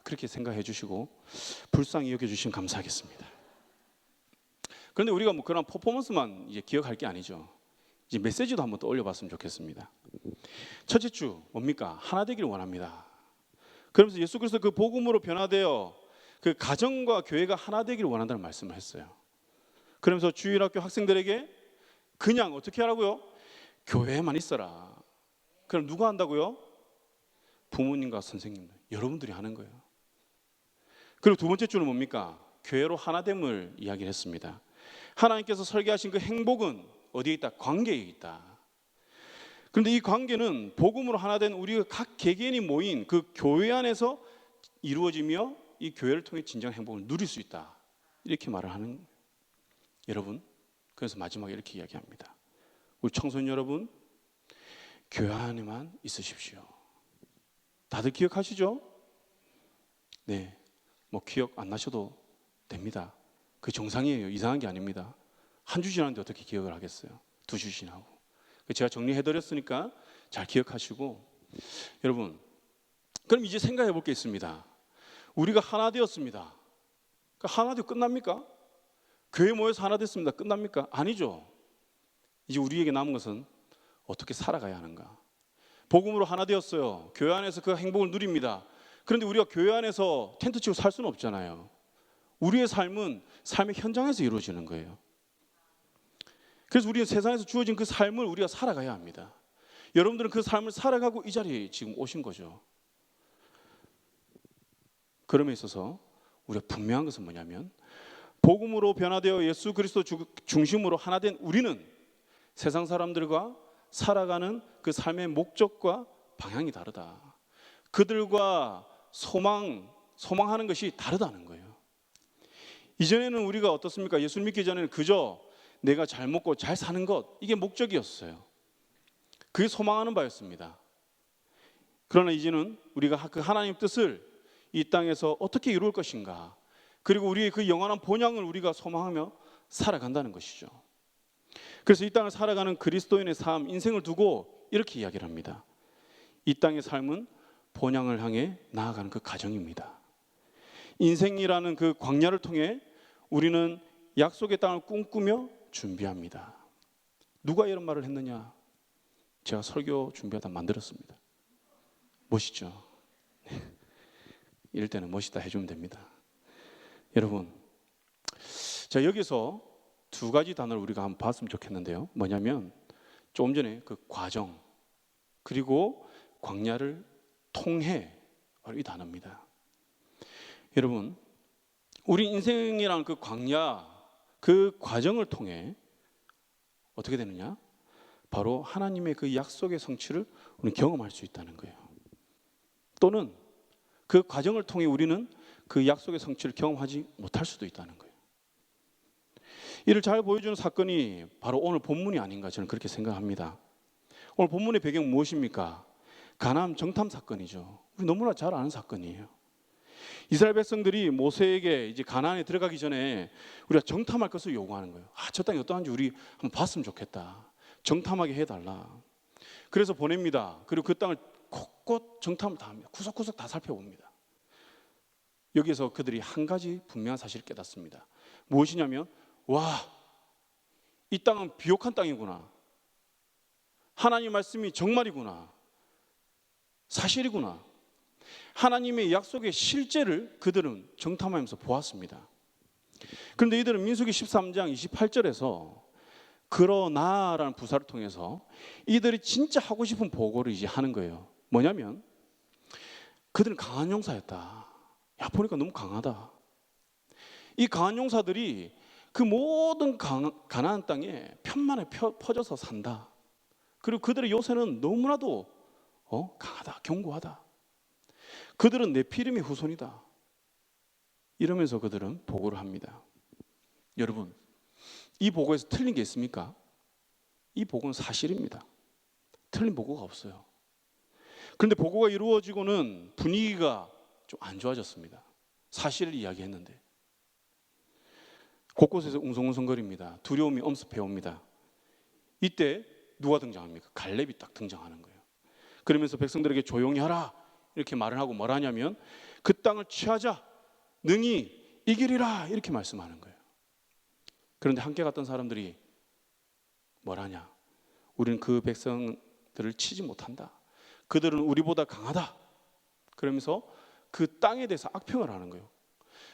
그렇게 생각해 주시고 불쌍히 여겨 주시면 감사하겠습니다. 그런데 우리가 뭐 그런 퍼포먼스만 이제 기억할 게 아니죠. 이제 메시지도 한번 떠올려 봤으면 좋겠습니다. 첫째 주 뭡니까? 하나 되기를 원합니다. 그러면서 예수 그리스도 그 복음으로 변화되어 그 가정과 교회가 하나 되기를 원한다는 말씀을 했어요. 그러면서 주일학교 학생들에게 그냥 어떻게 하라고요? 교회에만 있어라. 그럼 누가 한다고요? 부모님과 선생님들, 여러분들이 하는 거예요. 그리고 두 번째 주는 뭡니까? 교회로 하나됨을 이야기를 했습니다. 하나님께서 설계하신 그 행복은 어디에 있다? 관계에 있다. 그런데 이 관계는 복음으로 하나된 우리가 각 개개인이 모인 그 교회 안에서 이루어지며 이 교회를 통해 진정 행복을 누릴 수 있다. 이렇게 말을 하는 거예요. 여러분, 그래서 마지막에 이렇게 이야기합니다. 우리 청소년 여러분, 교회 안에만 있으십시오. 다들 기억하시죠? 네, 뭐 기억 안 나셔도 됩니다. 그 정상이에요. 이상한 게 아닙니다. 한 주 지났는데 어떻게 기억을 하겠어요? 두 주 지나고. 제가 정리해드렸으니까 잘 기억하시고, 여러분, 그럼 이제 생각해 볼 게 있습니다. 우리가 하나 되었습니다. 그러니까 하나 되어 끝납니까? 교회 모여서 하나 됐습니다. 끝납니까? 아니죠. 이제 우리에게 남은 것은 어떻게 살아가야 하는가? 복음으로 하나 되었어요. 교회 안에서 그 행복을 누립니다. 그런데 우리가 교회 안에서 텐트 치고 살 수는 없잖아요. 우리의 삶은 삶의 현장에서 이루어지는 거예요. 그래서 우리는 세상에서 주어진 그 삶을 우리가 살아가야 합니다. 여러분들은 그 삶을 살아가고 이 자리에 지금 오신 거죠. 그럼에 있어서 우리가 분명한 것은 뭐냐면 복음으로 변화되어 예수 그리스도 중심으로 하나 된 우리는 세상 사람들과 살아가는 그 삶의 목적과 방향이 다르다. 그들과 소망하는 것이 다르다는 거예요. 이전에는 우리가 어떻습니까? 예수 믿기 전에는 그저 내가 잘 먹고 잘 사는 것, 이게 목적이었어요. 그게 소망하는 바였습니다. 그러나 이제는 우리가 그 하나님 뜻을 이 땅에서 어떻게 이룰 것인가, 그리고 우리의 그 영원한 본향을 우리가 소망하며 살아간다는 것이죠. 그래서 이 땅을 살아가는 그리스도인의 삶, 인생을 두고 이렇게 이야기를 합니다. 이 땅의 삶은 본향을 향해 나아가는 그 과정입니다. 인생이라는 그 광야를 통해 우리는 약속의 땅을 꿈꾸며 준비합니다. 누가 이런 말을 했느냐? 제가 설교 준비하다 만들었습니다. 멋있죠? 이럴 때는 멋있다 해주면 됩니다. 여러분, 자, 여기서 두 가지 단어를 우리가 한번 봤으면 좋겠는데요. 뭐냐면 조금 전에 그 과정, 그리고 광야를 통해, 바로 이 단어입니다. 여러분, 우리 인생이라는 그 광야, 그 과정을 통해 어떻게 되느냐? 바로 하나님의 그 약속의 성취를 우리는 경험할 수 있다는 거예요. 또는 그 과정을 통해 우리는 그 약속의 성취를 경험하지 못할 수도 있다는 거예요. 이를 잘 보여주는 사건이 바로 오늘 본문이 아닌가, 저는 그렇게 생각합니다. 오늘 본문의 배경은 무엇입니까? 가나안 정탐 사건이죠. 우리 너무나 잘 아는 사건이에요. 이스라엘 백성들이 모세에게 이제 가나안에 들어가기 전에 우리가 정탐할 것을 요구하는 거예요. 저 땅이 어떠한지 우리 한번 봤으면 좋겠다. 정탐하게 해달라. 그래서 보냅니다. 그리고 그 땅을 곳곳 정탐을 다 합니다. 구석구석 다 살펴봅니다. 여기에서 그들이 한 가지 분명한 사실을 깨닫습니다. 무엇이냐면, 이 땅은 비옥한 땅이구나. 하나님 말씀이 정말이구나. 사실이구나. 하나님의 약속의 실제를 그들은 정탐하면서 보았습니다. 그런데 이들은 민수기 13장 28절에서 그러나라는 부사를 통해서 이들이 진짜 하고 싶은 보고를 이제 하는 거예요. 뭐냐면 그들은 강한 용사였다. 보니까 너무 강하다. 이 강한 용사들이 그 모든 가나안 땅에 편만에 퍼져서 산다. 그리고 그들의 요새는 너무나도 강하다, 견고하다. 그들은 네피림의 후손이다. 이러면서 그들은 보고를 합니다. 여러분, 이 보고에서 틀린 게 있습니까? 이 보고는 사실입니다. 틀린 보고가 없어요. 그런데 보고가 이루어지고는 분위기가 좀 안 좋아졌습니다. 사실을 이야기했는데 곳곳에서 웅성웅성거립니다. 두려움이 엄습해 옵니다. 이때 누가 등장합니까? 갈렙이 딱 등장하는 거예요. 그러면서 백성들에게 조용히 하라 이렇게 말을 하고 뭘 하냐면 그 땅을 취하자 능히 이기리라 이렇게 말씀하는 거예요. 그런데 함께 갔던 사람들이 뭘 하냐? 우리는 그 백성들을 치지 못한다. 그들은 우리보다 강하다. 그러면서 그 땅에 대해서 악평을 하는 거예요.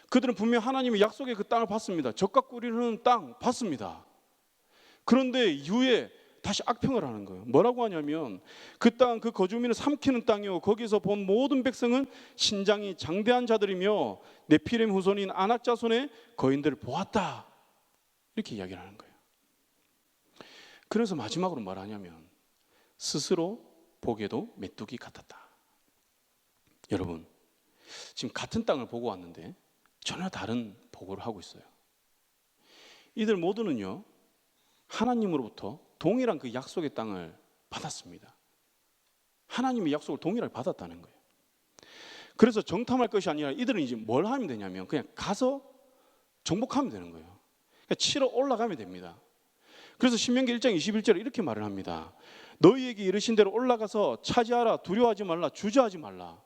그들은 분명 하나님의 약속의 그 땅을 받습니다. 적과 꿀이 흐르는 땅 받습니다. 그런데 이후에 다시 악평을 하는 거예요. 뭐라고 하냐면 그 땅, 그 거주민을 삼키는 땅이요 거기서 본 모든 백성은 신장이 장대한 자들이며 네피림 후손인 아낙 자손의 거인들을 보았다. 이렇게 이야기를 하는 거예요. 그래서 마지막으로 말하냐면 스스로 보기에도 메뚜기 같았다. 여러분 지금 같은 땅을 보고 왔는데 전혀 다른 보고를 하고 있어요. 이들 모두는요 하나님으로부터 동일한 그 약속의 땅을 받았습니다. 하나님의 약속을 동일하게 받았다는 거예요. 그래서 정탐할 것이 아니라 이들은 이제 뭘 하면 되냐면 그냥 가서 정복하면 되는 거예요. 그러니까 치러 올라가면 됩니다. 그래서 신명기 1장 21절에 이렇게 말을 합니다. 너희에게 이르신 대로 올라가서 차지하라. 두려워하지 말라. 주저하지 말라.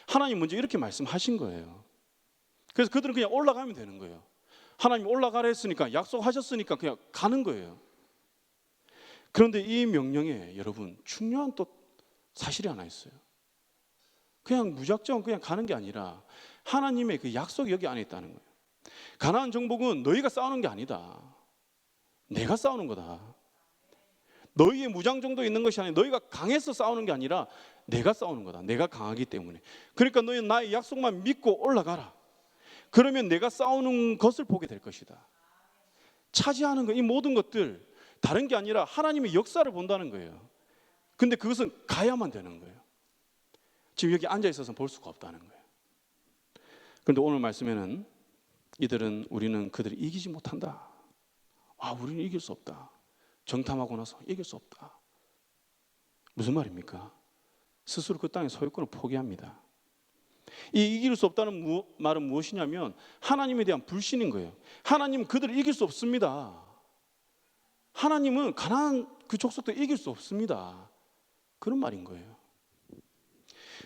하나님 먼저 이렇게 말씀하신 거예요. 그래서 그들은 그냥 올라가면 되는 거예요. 하나님 올라가라 했으니까 약속하셨으니까 그냥 가는 거예요. 그런데 이 명령에 여러분 중요한 또 사실이 하나 있어요. 그냥 무작정 그냥 가는 게 아니라 하나님의 그 약속이 여기 안에 있다는 거예요. 가나안 정복은 너희가 싸우는 게 아니다. 내가 싸우는 거다. 너희의 무장 정도 있는 것이 아니라 너희가 강해서 싸우는 게 아니라 내가 싸우는 거다. 내가 강하기 때문에. 그러니까 너희는 나의 약속만 믿고 올라가라. 그러면 내가 싸우는 것을 보게 될 것이다. 차지하는 것, 이 모든 것들 다른 게 아니라 하나님의 역사를 본다는 거예요. 근데 그것은 가야만 되는 거예요. 지금 여기 앉아 있어서 볼 수가 없다는 거예요. 그런데 오늘 말씀에는 우리는 그들을 이기지 못한다. 우리는 이길 수 없다. 정탐하고 나서 이길 수 없다. 무슨 말입니까? 스스로 그 땅의 소유권을 포기합니다. 이 이길 수 없다는 말은 무엇이냐면 하나님에 대한 불신인 거예요. 하나님은 그들을 이길 수 없습니다. 하나님은 가나안 그 족속들 이길 수 없습니다. 그런 말인 거예요.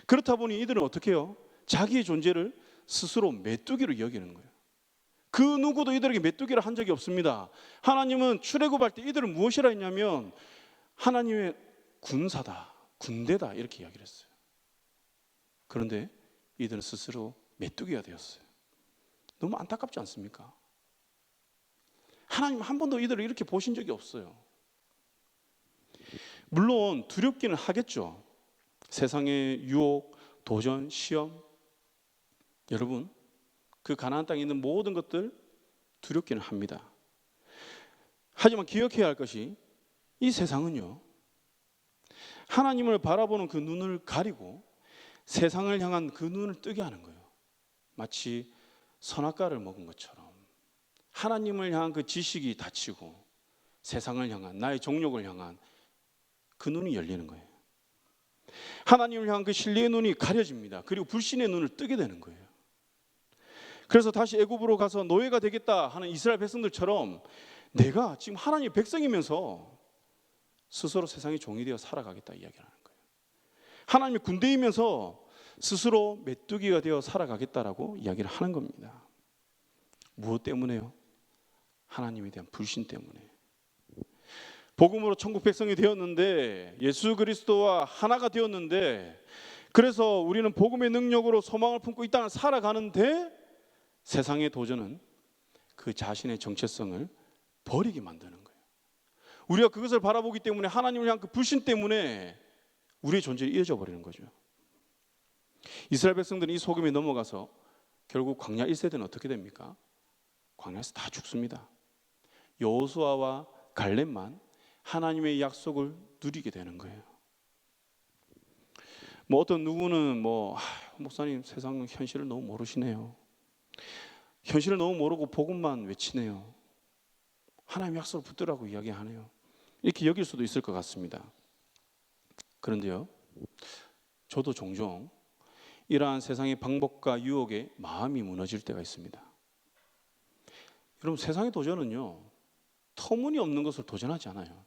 그렇다 보니 이들은 어떻게 해요? 자기의 존재를 스스로 메뚜기로 여기는 거예요. 그 누구도 이들에게 메뚜기를 한 적이 없습니다. 하나님은 출애굽할 때 이들은 무엇이라 했냐면 하나님의 군사다, 군대다 이렇게 이야기를 했어요. 그런데 이들은 스스로 메뚜기가 되었어요. 너무 안타깝지 않습니까? 하나님 한 번도 이들을 이렇게 보신 적이 없어요. 물론 두렵기는 하겠죠. 세상의 유혹, 도전, 시험. 여러분 그 가나안 땅에 있는 모든 것들 두렵기는 합니다. 하지만 기억해야 할 것이 이 세상은요 하나님을 바라보는 그 눈을 가리고 세상을 향한 그 눈을 뜨게 하는 거예요. 마치 선악과를 먹은 것처럼 하나님을 향한 그 지식이 닫히고 세상을 향한 나의 정욕을 향한 그 눈이 열리는 거예요. 하나님을 향한 그 신뢰의 눈이 가려집니다. 그리고 불신의 눈을 뜨게 되는 거예요. 그래서 다시 애굽으로 가서 노예가 되겠다 하는 이스라엘 백성들처럼 내가 지금 하나님의 백성이면서 스스로 세상의 종이 되어 살아가겠다 이야기하는 거예요. 하나님의 군대이면서 스스로 메뚜기가 되어 살아가겠다라고 이야기를 하는 겁니다. 무엇 때문에요? 하나님에 대한 불신 때문에. 복음으로 천국 백성이 되었는데 예수 그리스도와 하나가 되었는데 그래서 우리는 복음의 능력으로 소망을 품고 이 땅을 살아가는데 세상의 도전은 그 자신의 정체성을 버리게 만드는 거예요. 우리가 그것을 바라보기 때문에 하나님을 향한 그 불신 때문에 우리의 존재를 이어져 버리는 거죠. 이스라엘 백성들은 이 속임에 넘어가서 결국 광야 1세대는 어떻게 됩니까? 광야에서 다 죽습니다. 여호수아와 갈렙만 하나님의 약속을 누리게 되는 거예요. 어떤 누구는 목사님 세상 현실을 너무 모르시네요. 현실을 너무 모르고 복음만 외치네요. 하나님의 약속을 붙들라고 이야기하네요. 이렇게 여길 수도 있을 것 같습니다. 그런데요, 저도 종종 이러한 세상의 방법과 유혹에 마음이 무너질 때가 있습니다. 여러분 세상의 도전은요 터무니없는 것을 도전하지 않아요.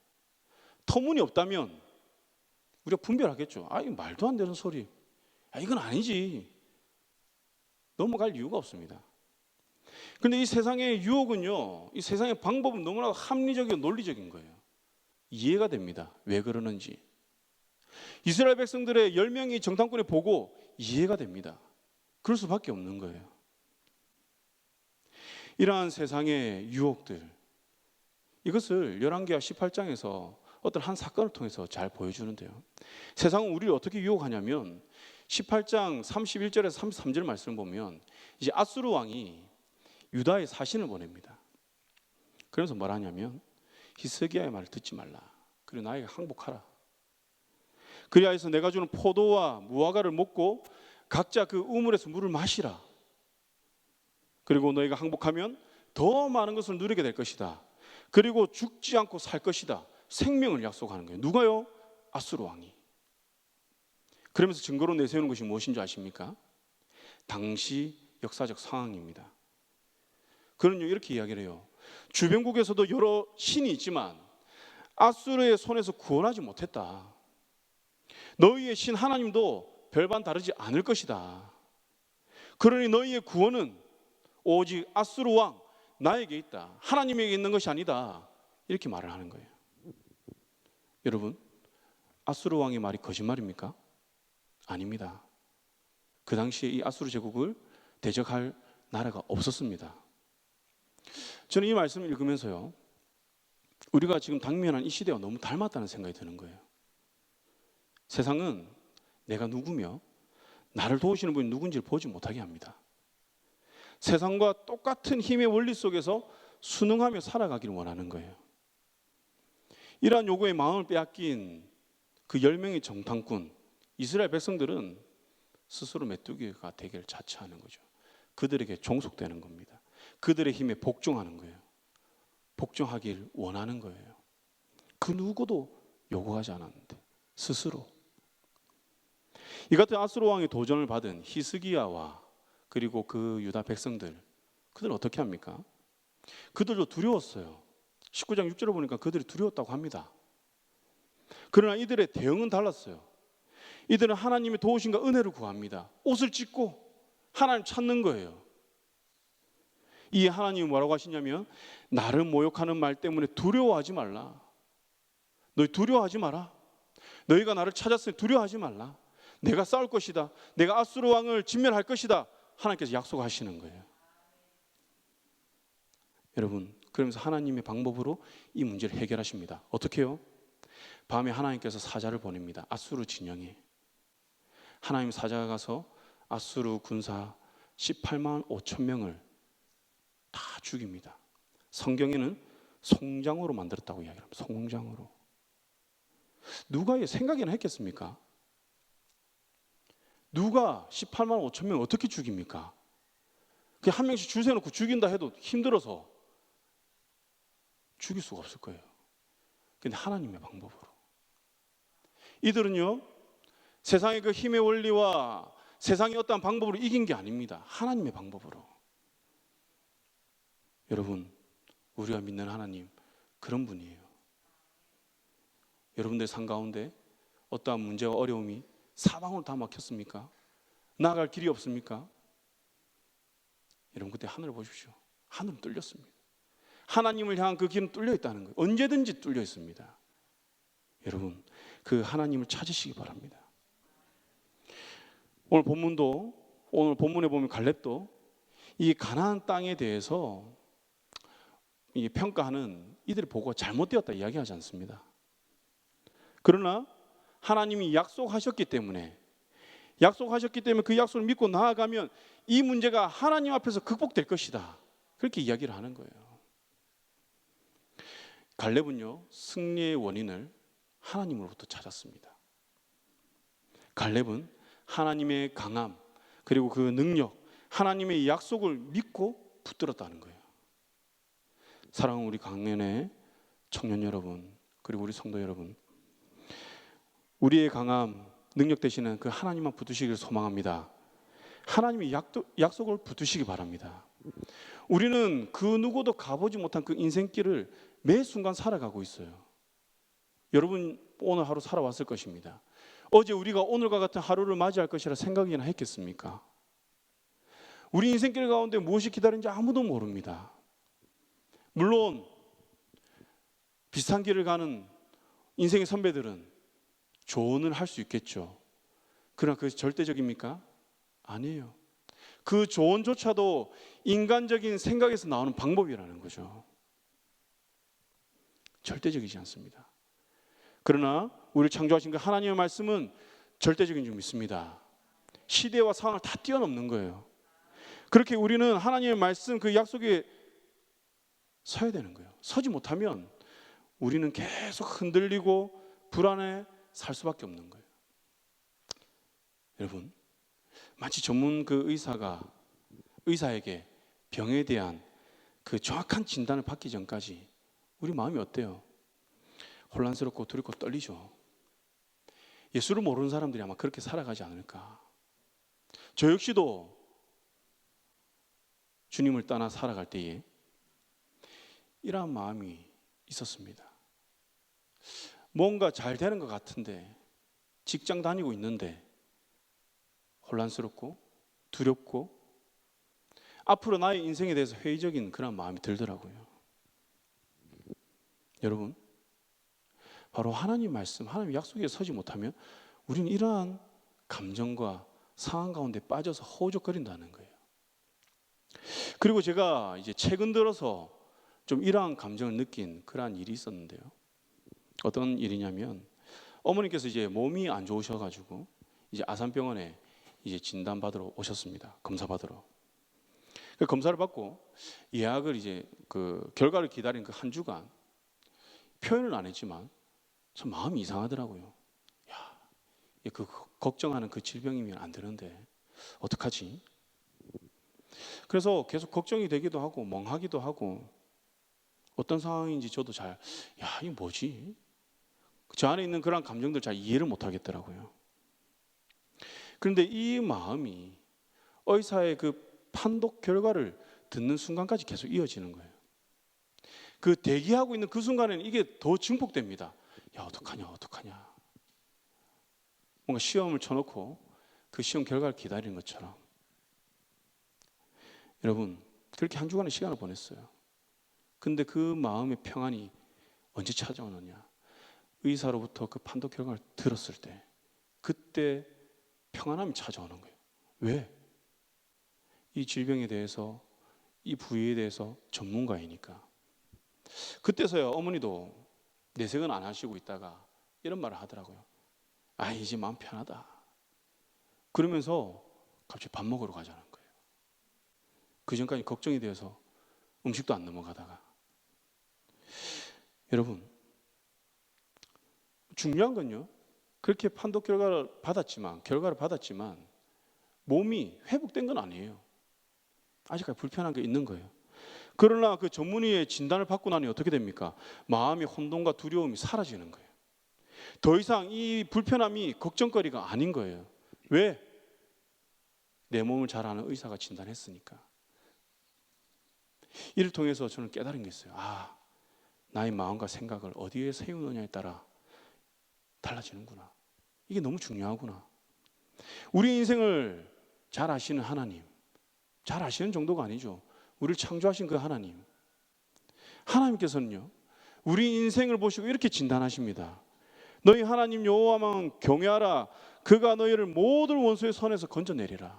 터무니없다면 우리가 분별하겠죠. 아, 이거 말도 안 되는 소리. 아, 이건 아니지. 넘어갈 이유가 없습니다. 그런데 이 세상의 유혹은요, 이 세상의 방법은 너무나 합리적이고 논리적인 거예요. 이해가 됩니다. 왜 그러는지. 이스라엘 백성들의 10명이 정탐꾼에 보고 이해가 됩니다. 그럴 수밖에 없는 거예요. 이러한 세상의 유혹들, 이것을 열왕기하 18장에서 어떤 한 사건을 통해서 잘 보여주는데요. 세상은 우리를 어떻게 유혹하냐면 18장 31절에서 33절 말씀을 보면 이제 아수르 왕이 유다에 사신을 보냅니다. 그러면서 뭐라 하냐면 히스기야의 말을 듣지 말라. 그리고 나에게 항복하라. 그리하여서 내가 주는 포도와 무화과를 먹고 각자 그 우물에서 물을 마시라. 그리고 너희가 항복하면 더 많은 것을 누리게 될 것이다. 그리고 죽지 않고 살 것이다. 생명을 약속하는 거예요. 누가요? 아수르 왕이. 그러면서 증거로 내세우는 것이 무엇인 줄 아십니까? 당시 역사적 상황입니다. 그는요 이렇게 이야기를 해요. 주변국에서도 여러 신이 있지만 아수르의 손에서 구원하지 못했다. 너희의 신 하나님도 별반 다르지 않을 것이다. 그러니 너희의 구원은 오직 아수르 왕 나에게 있다. 하나님에게 있는 것이 아니다. 이렇게 말을 하는 거예요. 여러분, 아수르 왕의 말이 거짓말입니까? 아닙니다. 그 당시에 이 아수르 제국을 대적할 나라가 없었습니다. 저는 이 말씀을 읽으면서요, 우리가 지금 당면한 이 시대와 너무 닮았다는 생각이 드는 거예요. 세상은 내가 누구며 나를 도우시는 분이 누군지를 보지 못하게 합니다. 세상과 똑같은 힘의 원리 속에서 순응하며 살아가기를 원하는 거예요. 이러한 요구에 마음을 빼앗긴 그 10명의 정탐꾼 이스라엘 백성들은 스스로 메뚜기가 되기를 자처하는 거죠. 그들에게 종속되는 겁니다. 그들의 힘에 복종하는 거예요. 복종하길 원하는 거예요. 그 누구도 요구하지 않았는데 스스로. 이 같은 아수르 왕의 도전을 받은 히스기야와 그리고 그 유다 백성들, 그들 어떻게 합니까? 그들도 두려웠어요. 19장 6절을 보니까 그들이 두려웠다고 합니다. 그러나 이들의 대응은 달랐어요. 이들은 하나님의 도우심과 은혜를 구합니다. 옷을 찢고 하나님 찾는 거예요. 이 하나님이 뭐라고 하시냐면 나를 모욕하는 말 때문에 두려워하지 말라. 너희 두려워하지 마라. 너희가 나를 찾았으니 두려워하지 말라. 내가 싸울 것이다. 내가 아수르 왕을 진멸할 것이다. 하나님께서 약속하시는 거예요. 여러분, 그러면서 하나님의 방법으로 이 문제를 해결하십니다. 어떻게 해요? 밤에 하나님께서 사자를 보냅니다. 아수르 진영에. 하나님 사자가 가서 아수르 군사 18만 5천 명을 다 죽입니다. 성경에는 송장으로 만들었다고 이야기합니다. 송장으로. 누가 이 생각이나 했겠습니까? 누가 18만 5천 명 어떻게 죽입니까? 그냥 한 명씩 줄 세놓고 죽인다 해도 힘들어서 죽일 수가 없을 거예요. 근데 하나님의 방법으로. 이들은요, 세상의 그 힘의 원리와 세상의 어떠한 방법으로 이긴 게 아닙니다. 하나님의 방법으로. 여러분, 우리가 믿는 하나님 그런 분이에요. 여러분들 삶 가운데 어떠한 문제와 어려움이 사방으로 다 막혔습니까? 나아갈 길이 없습니까? 여러분, 그때 하늘을 보십시오. 하늘은 뚫렸습니다. 하나님을 향한 그 길은 뚫려 있다는 거예요. 언제든지 뚫려 있습니다. 여러분, 그 하나님을 찾으시기 바랍니다. 오늘 본문에 보면 갈렙도 이 가나안 땅에 대해서 이 평가하는 이들의 보고가 잘못되었다 이야기하지 않습니다. 그러나 하나님이 약속하셨기 때문에 그 약속을 믿고 나아가면 이 문제가 하나님 앞에서 극복될 것이다. 그렇게 이야기를 하는 거예요. 갈렙은요, 승리의 원인을 하나님으로부터 찾았습니다. 갈렙은 하나님의 강함 그리고 그 능력, 하나님의 약속을 믿고 붙들었다는 거예요. 사랑하는 우리 강연의 청년 여러분, 그리고 우리 성도 여러분, 우리의 강함, 능력 되시는 그 하나님만 붙드시기를 소망합니다. 하나님의 약속을 붙드시기 바랍니다. 우리는 그 누구도 가보지 못한 그 인생길을 매 순간 살아가고 있어요. 여러분 오늘 하루 살아왔을 것입니다. 어제 우리가 오늘과 같은 하루를 맞이할 것이라 생각이나 했겠습니까? 우리 인생길 가운데 무엇이 기다리는지 아무도 모릅니다. 물론 비슷한 길을 가는 인생의 선배들은 조언을 할 수 있겠죠. 그러나 그것이 절대적입니까? 아니에요. 그 조언조차도 인간적인 생각에서 나오는 방법이라는 거죠. 절대적이지 않습니다. 그러나 우리를 창조하신 그 하나님의 말씀은 절대적인 줄 믿습니다. 시대와 상황을 다 뛰어넘는 거예요. 그렇게 우리는 하나님의 말씀 그 약속에 서야 되는 거예요. 서지 못하면 우리는 계속 흔들리고 불안해 살 수밖에 없는 거예요. 여러분, 마치 전문 그 의사에게 병에 대한 그 정확한 진단을 받기 전까지 우리 마음이 어때요? 혼란스럽고 두렵고 떨리죠. 예수를 모르는 사람들이 아마 그렇게 살아가지 않을까. 저 역시도 주님을 떠나 살아갈 때에 이러한 마음이 있었습니다. 뭔가 잘 되는 것 같은데, 직장 다니고 있는데 혼란스럽고 두렵고 앞으로 나의 인생에 대해서 회의적인 그런 마음이 들더라고요. 여러분, 바로 하나님 말씀, 하나님 약속에 서지 못하면 우리는 이러한 감정과 상황 가운데 빠져서 허우적거린다는 거예요. 그리고 제가 이제 최근 들어서 좀 이러한 감정을 느낀 그러한 일이 있었는데요. 어떤 일이냐면 어머니께서 이제 몸이 안 좋으셔가지고 이제 아산병원에 이제 진단 받으러 오셨습니다. 검사 받으러. 그 검사를 받고 예약을 이제 그 결과를 기다린 그 한 주간 표현은 안 했지만 참 마음이 이상하더라고요. 야, 그 걱정하는 그 질병이면 안 되는데 어떡하지? 그래서 계속 걱정이 되기도 하고 멍하기도 하고 어떤 상황인지 저도 잘, 야, 이게 뭐지? 저 안에 있는 그런 감정들 잘 이해를 못 하겠더라고요. 그런데 이 마음이 의사의 그 판독 결과를 듣는 순간까지 계속 이어지는 거예요. 그 대기하고 있는 그 순간에는 이게 더 증폭됩니다. 야, 어떡하냐, 어떡하냐. 뭔가 시험을 쳐놓고 그 시험 결과를 기다리는 것처럼. 여러분, 그렇게 한 주간의 시간을 보냈어요. 근데 그 마음의 평안이 언제 찾아오느냐? 의사로부터 그 판독 결과를 들었을 때 그때 평안함이 찾아오는 거예요. 왜? 이 질병에 대해서, 이 부위에 대해서 전문가이니까. 그때서야 어머니도 내색은 안 하시고 있다가 이런 말을 하더라고요. 아, 이제 마음 편하다. 그러면서 갑자기 밥 먹으러 가자는 거예요. 그 전까지 걱정이 되어서 음식도 안 넘어가다가. 여러분, 중요한 건요, 그렇게 판독 결과를 받았지만 몸이 회복된 건 아니에요. 아직까지 불편한 게 있는 거예요. 그러나 그 전문의의 진단을 받고 나니 어떻게 됩니까? 마음의 혼돈과 두려움이 사라지는 거예요. 더 이상 이 불편함이 걱정거리가 아닌 거예요. 왜? 내 몸을 잘 아는 의사가 진단했으니까. 이를 통해서 저는 깨달은 게 있어요. 아, 나의 마음과 생각을 어디에 세우느냐에 따라 달라지는구나. 이게 너무 중요하구나. 우리 인생을 잘 아시는 하나님, 잘 아시는 정도가 아니죠. 우리를 창조하신 그 하나님, 하나님께서는요, 우리 인생을 보시고 이렇게 진단하십니다. 너희 하나님 여호와만 경외하라. 그가 너희를 모든 원수의 손에서 건져내리라.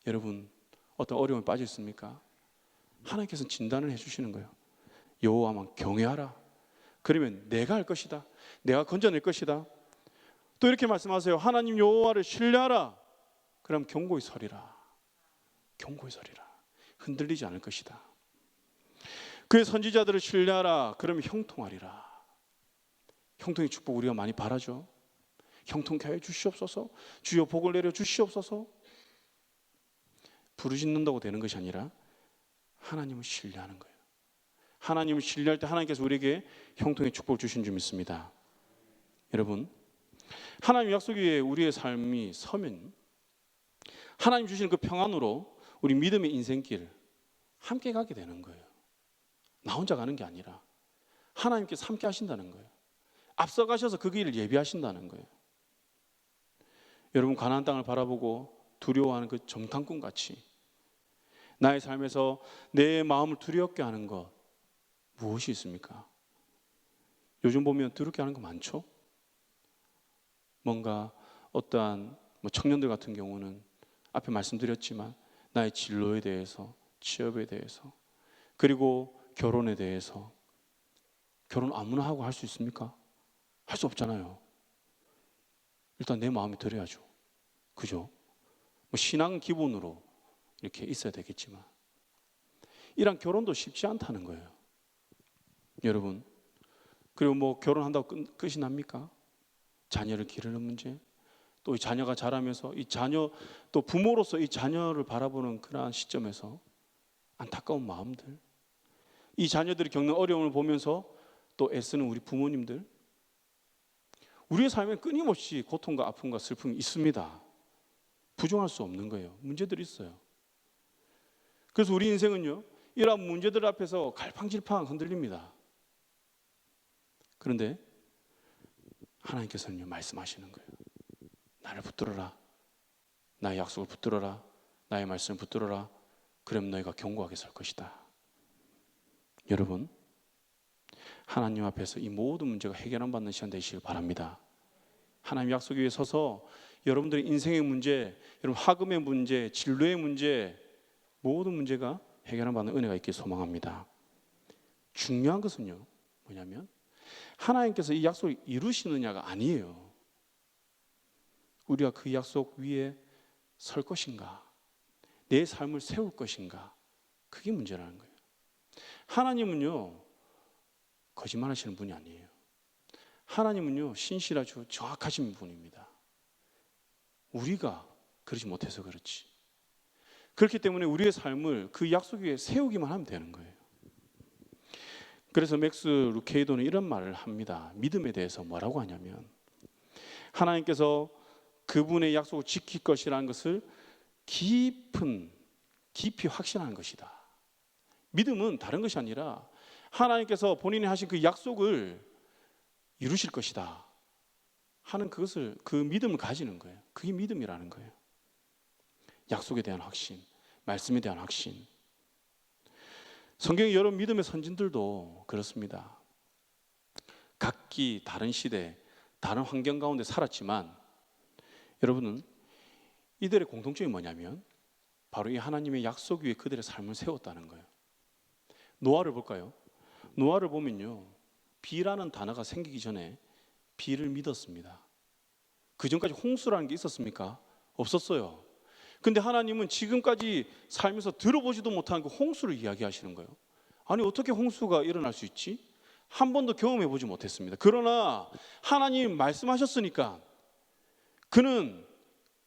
여러분, 어떤 어려움에 빠졌습니까? 하나님께서는 진단을 해주시는 거예요. 여호와만 경외하라. 그러면 내가 할 것이다. 내가 건져낼 것이다. 또 이렇게 말씀하세요. 하나님 여호와를 신뢰하라. 그럼 견고히 서리라. 견고히 서리라. 흔들리지 않을 것이다. 그의 선지자들을 신뢰하라. 그러면 형통하리라. 형통의 축복 우리가 많이 바라죠. 형통케 하여 주시옵소서. 주여 복을 내려 주시옵소서. 부르짖는다고 되는 것이 아니라 하나님을 신뢰하는 거예요. 하나님을 신뢰할 때 하나님께서 우리에게 형통의 축복을 주신 줄 믿습니다. 여러분, 하나님 약속 위에 우리의 삶이 서면 하나님 주시는 그 평안으로 우리 믿음의 인생길 함께 가게 되는 거예요. 나 혼자 가는 게 아니라 하나님께서 함께 하신다는 거예요. 앞서 가셔서 그 길을 예비하신다는 거예요. 여러분 가나안 땅을 바라보고 두려워하는 그 정탐꾼 같이 나의 삶에서 내 마음을 두렵게 하는 것 무엇이 있습니까? 요즘 보면 두렵게 하는 거 많죠? 뭔가 어떠한 청년들 같은 경우는 앞에 말씀드렸지만 나의 진로에 대해서, 취업에 대해서, 그리고 결혼에 대해서. 결혼 아무나 하고 할 수 있습니까? 할 수 없잖아요. 일단 내 마음이 들어야죠. 그죠? 신앙 기본으로 이렇게 있어야 되겠지만 이런 결혼도 쉽지 않다는 거예요. 여러분, 그리고 결혼한다고 끝이 납니까? 자녀를 기르는 문제, 또 이 자녀가 자라면서 이 자녀, 또 부모로서 이 자녀를 바라보는 그러한 시점에서 안타까운 마음들, 이 자녀들이 겪는 어려움을 보면서 또 애쓰는 우리 부모님들, 우리의 삶에 끊임없이 고통과 아픔과 슬픔이 있습니다. 부정할 수 없는 거예요. 문제들이 있어요. 그래서 우리 인생은요, 이러한 문제들 앞에서 갈팡질팡 흔들립니다. 그런데 하나님께서는요, 말씀하시는 거예요. 나를 붙들어라. 나의 약속을 붙들어라. 나의 말씀을 붙들어라. 그럼 너희가 견고하게 설 것이다. 여러분, 하나님 앞에서 이 모든 문제가 해결 안 받는 시간 되시길 바랍니다. 하나님 약속 위에 서서 여러분들의 인생의 문제, 여러분 학업의 문제, 진로의 문제, 모든 문제가 해결 안 받는 은혜가 있길 소망합니다. 중요한 것은요, 뭐냐면 하나님께서 이 약속을 이루시느냐가 아니에요. 우리가 그 약속 위에 설 것인가, 내 삶을 세울 것인가, 그게 문제라는 거예요. 하나님은요, 거짓말하시는 분이 아니에요. 하나님은요, 신실하시고 정확하신 분입니다. 우리가 그러지 못해서 그렇지. 그렇기 때문에 우리의 삶을 그 약속 위에 세우기만 하면 되는 거예요. 그래서 맥스 루케이도는 이런 말을 합니다. 믿음에 대해서 뭐라고 하냐면, 하나님께서 그분의 약속을 지킬 것이라는 것을 깊이 확신하는 것이다. 믿음은 다른 것이 아니라 하나님께서 본인이 하신 그 약속을 이루실 것이다 하는 그것을, 그 믿음을 가지는 거예요. 그게 믿음이라는 거예요. 약속에 대한 확신, 말씀에 대한 확신. 성경의 여러 믿음의 선진들도 그렇습니다. 각기 다른 시대, 다른 환경 가운데 살았지만 여러분은 이들의 공통점이 뭐냐면 바로 이 하나님의 약속 위에 그들의 삶을 세웠다는 거예요. 노아를 볼까요? 노아를 보면요, 비라는 단어가 생기기 전에 비를 믿었습니다. 그 전까지 홍수라는 게 있었습니까? 없었어요. 근데 하나님은 지금까지 살면서 들어보지도 못한 그 홍수를 이야기하시는 거예요. 아니, 어떻게 홍수가 일어날 수 있지? 한 번도 경험해 보지 못했습니다. 그러나 하나님 말씀하셨으니까 그는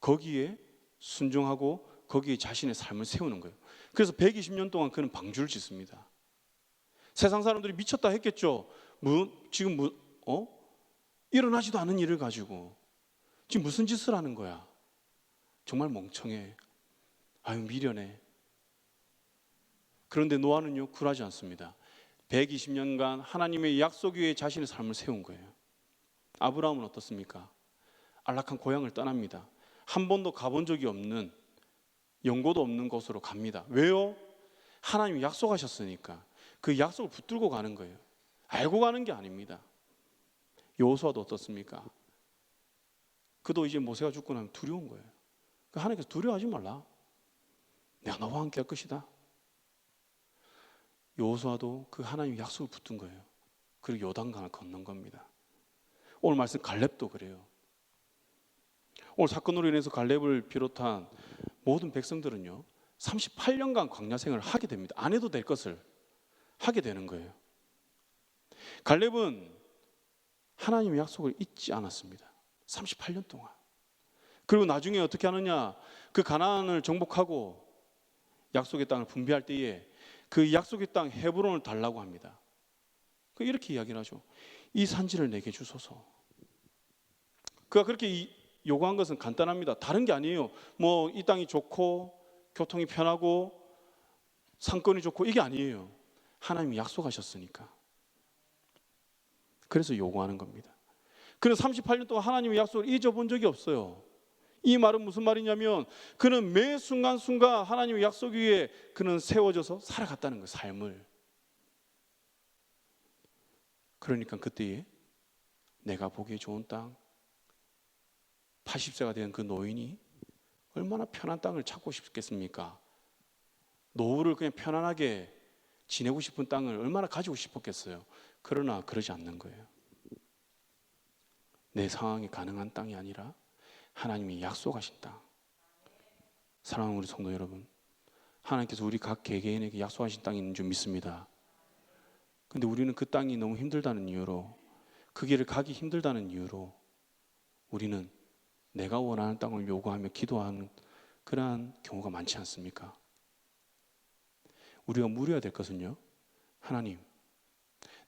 거기에 순종하고 거기에 자신의 삶을 세우는 거예요. 그래서 120년 동안 그는 방주를 짓습니다. 세상 사람들이 미쳤다 했겠죠. 지금 일어나지도 않은 일을 가지고 지금 무슨 짓을 하는 거야? 정말 멍청해. 아유, 미련해. 그런데 노아는요, 굴하지 않습니다. 120년간 하나님의 약속 위에 자신의 삶을 세운 거예요. 아브라함은 어떻습니까? 안락한 고향을 떠납니다. 한 번도 가본 적이 없는, 연고도 없는 곳으로 갑니다. 왜요? 하나님이 약속하셨으니까. 그 약속을 붙들고 가는 거예요. 알고 가는 게 아닙니다. 여호수아도 어떻습니까? 그도 이제 모세가 죽고 나면 두려운 거예요. 하나님께서 두려워하지 말라. 내가 너와 함께 할 것이다. 여호수아도 그 하나님의 약속을 붙든 거예요. 그리고 요단강을 건넌 겁니다. 오늘 말씀 갈렙도 그래요. 오늘 사건으로 인해서 갈렙을 비롯한 모든 백성들은요, 38년간 광야 생활을 하게 됩니다. 안 해도 될 것을 하게 되는 거예요. 갈렙은 하나님의 약속을 잊지 않았습니다. 38년 동안. 그리고 나중에 어떻게 하느냐, 그 가나안을 정복하고 약속의 땅을 분배할 때에 그 약속의 땅 헤브론을 달라고 합니다. 이렇게 이야기를 하죠. 이 산지를 내게 주소서. 그가 그렇게 요구한 것은 간단합니다. 다른 게 아니에요. 이 땅이 좋고 교통이 편하고 상권이 좋고 이게 아니에요. 하나님이 약속하셨으니까. 그래서 요구하는 겁니다. 그래서 38년 동안 하나님의 약속을 잊어본 적이 없어요. 이 말은 무슨 말이냐면 그는 매 순간순간 하나님의 약속 위에 그는 세워져서 살아갔다는 거예요. 삶을. 그러니까 그때에 내가 보기에 좋은 땅, 80세가 된 그 노인이 얼마나 편한 땅을 찾고 싶겠습니까? 노후를 그냥 편안하게 지내고 싶은 땅을 얼마나 가지고 싶었겠어요. 그러나 그러지 않는 거예요. 내 상황이 가능한 땅이 아니라 하나님이 약속하신 땅. 사랑하는 우리 성도 여러분, 하나님께서 우리 각 개개인에게 약속하신 땅이 있는 줄 믿습니다. 근데 우리는 그 땅이 너무 힘들다는 이유로, 그 길을 가기 힘들다는 이유로 우리는 내가 원하는 땅을 요구하며 기도하는 그러한 경우가 많지 않습니까? 우리가 물어야 될 것은요, 하나님,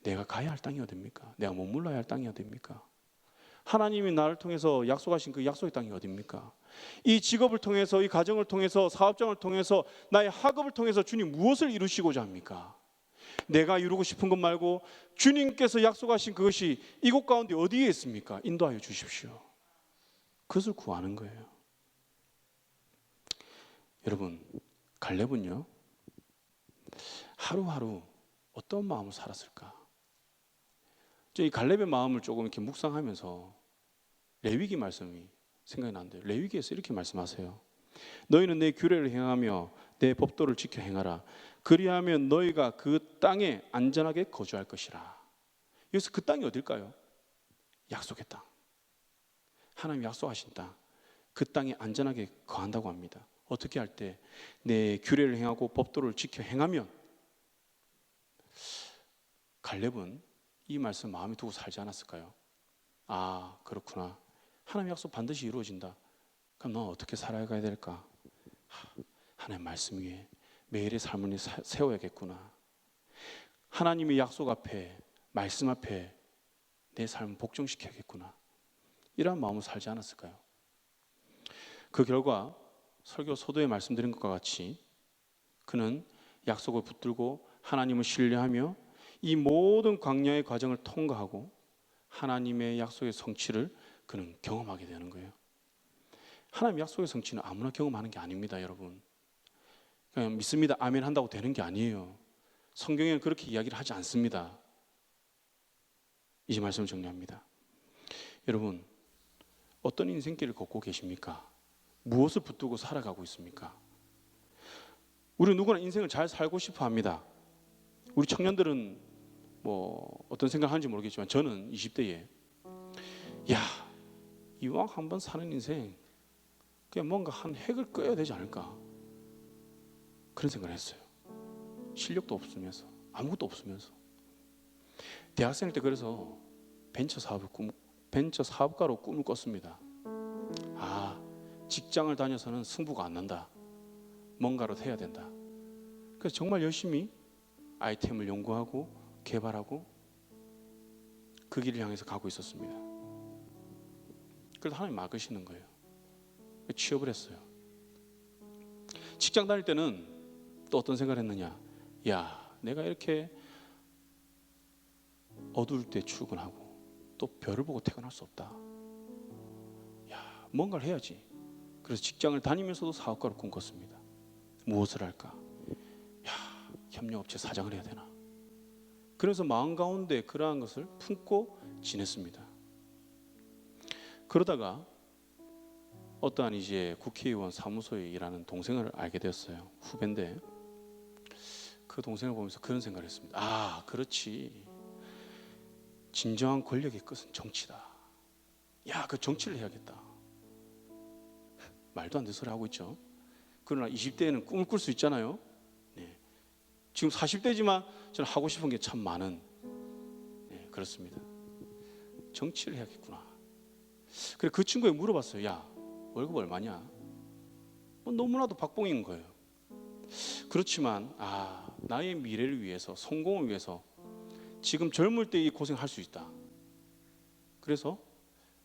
내가 가야 할 땅이 어딥니까? 내가 머물러야 할 땅이 어딥니까? 하나님이 나를 통해서 약속하신 그 약속의 땅이 어딥니까? 이 직업을 통해서, 이 가정을 통해서, 사업장을 통해서, 나의 학업을 통해서 주님 무엇을 이루시고자 합니까? 내가 이루고 싶은 것 말고 주님께서 약속하신 그것이 이곳 가운데 어디에 있습니까? 인도하여 주십시오. 그것을 구하는 거예요. 여러분, 갈렙은요, 하루하루 어떤 마음으로 살았을까? 저 이 갈렙의 마음을 조금 이렇게 묵상하면서 레위기 말씀이 생각이 나는데요. 레위기에서 이렇게 말씀하세요. 너희는 내 규례를 행하며 내 법도를 지켜 행하라. 그리하면 너희가 그 땅에 안전하게 거주할 것이라. 여기서 그 땅이 어딜까요? 약속의 땅. 하나님 약속하신 땅. 그 땅에 안전하게 거한다고 합니다. 어떻게 할 때? 내 규례를 행하고 법도를 지켜 행하면. 갈렙은 이 말씀 마음에 두고 살지 않았을까요? 아, 그렇구나. 하나님 약속 반드시 이루어진다. 그럼 넌 어떻게 살아가야 될까? 하나님 말씀 위에 매일의 삶을 세워야겠구나. 하나님의 약속 앞에, 말씀 앞에 내 삶을 복종시켜야겠구나. 이러한 마음으로 살지 않았을까요? 그 결과 설교 소도에 말씀드린 것과 같이 그는 약속을 붙들고 하나님을 신뢰하며 이 모든 광야의 과정을 통과하고 하나님의 약속의 성취를 그는 경험하게 되는 거예요. 하나님 약속의 성취는 아무나 경험하는 게 아닙니다, 여러분. 그냥 믿습니다, 아멘 한다고 되는 게 아니에요. 성경에는 그렇게 이야기를 하지 않습니다. 이제 말씀을 정리합니다. 여러분, 어떤 인생길을 걷고 계십니까? 무엇을 붙들고 살아가고 있습니까? 우리 누구나 인생을 잘 살고 싶어 합니다. 우리 청년들은 뭐 어떤 생각을 하는지 모르겠지만 저는 20대에 이왕 한번 사는 인생 그냥 뭔가 한 획을 그어야 되지 않을까, 그런 생각을 했어요. 실력도 없으면서 아무것도 없으면서 대학생 때 그래서 벤처 사업가로 꿈을 꿨습니다. 직장을 다녀서는 승부가 안 난다. 뭔가로 해야 된다. 그래서 정말 열심히 아이템을 연구하고 개발하고 그 길을 향해서 가고 있었습니다. 그래서 하나님 막으시는 거예요. 취업을 했어요. 직장 다닐 때는 또 어떤 생각을 했느냐? 내가 이렇게 어두울 때 출근하고 또 별을 보고 퇴근할 수 없다. 뭔가를 해야지. 그래서 직장을 다니면서도 사업가로 꿈꿨습니다. 무엇을 할까? 협력업체 사장을 해야 되나? 그래서 마음 가운데 그러한 것을 품고 지냈습니다. 그러다가 어떠한 이제 국회의원 사무소에 일하는 동생을 알게 되었어요. 후배인데 그 동생을 보면서 그런 생각을 했습니다. 그렇지. 진정한 권력의 끝은 정치다. 그 정치를 해야겠다. 말도 안 되는 소리 하고 있죠. 그러나 20대에는 꿈을 꿀 수 있잖아요. 지금 40대지만 저는 하고 싶은 게 참 많은, 그렇습니다. 정치를 해야겠구나. 그래 그 친구에게 물어봤어요. 월급 얼마냐? 너무나도 박봉인 거예요. 그렇지만 나의 미래를 위해서, 성공을 위해서 지금 젊을 때 이 고생할 수 있다. 그래서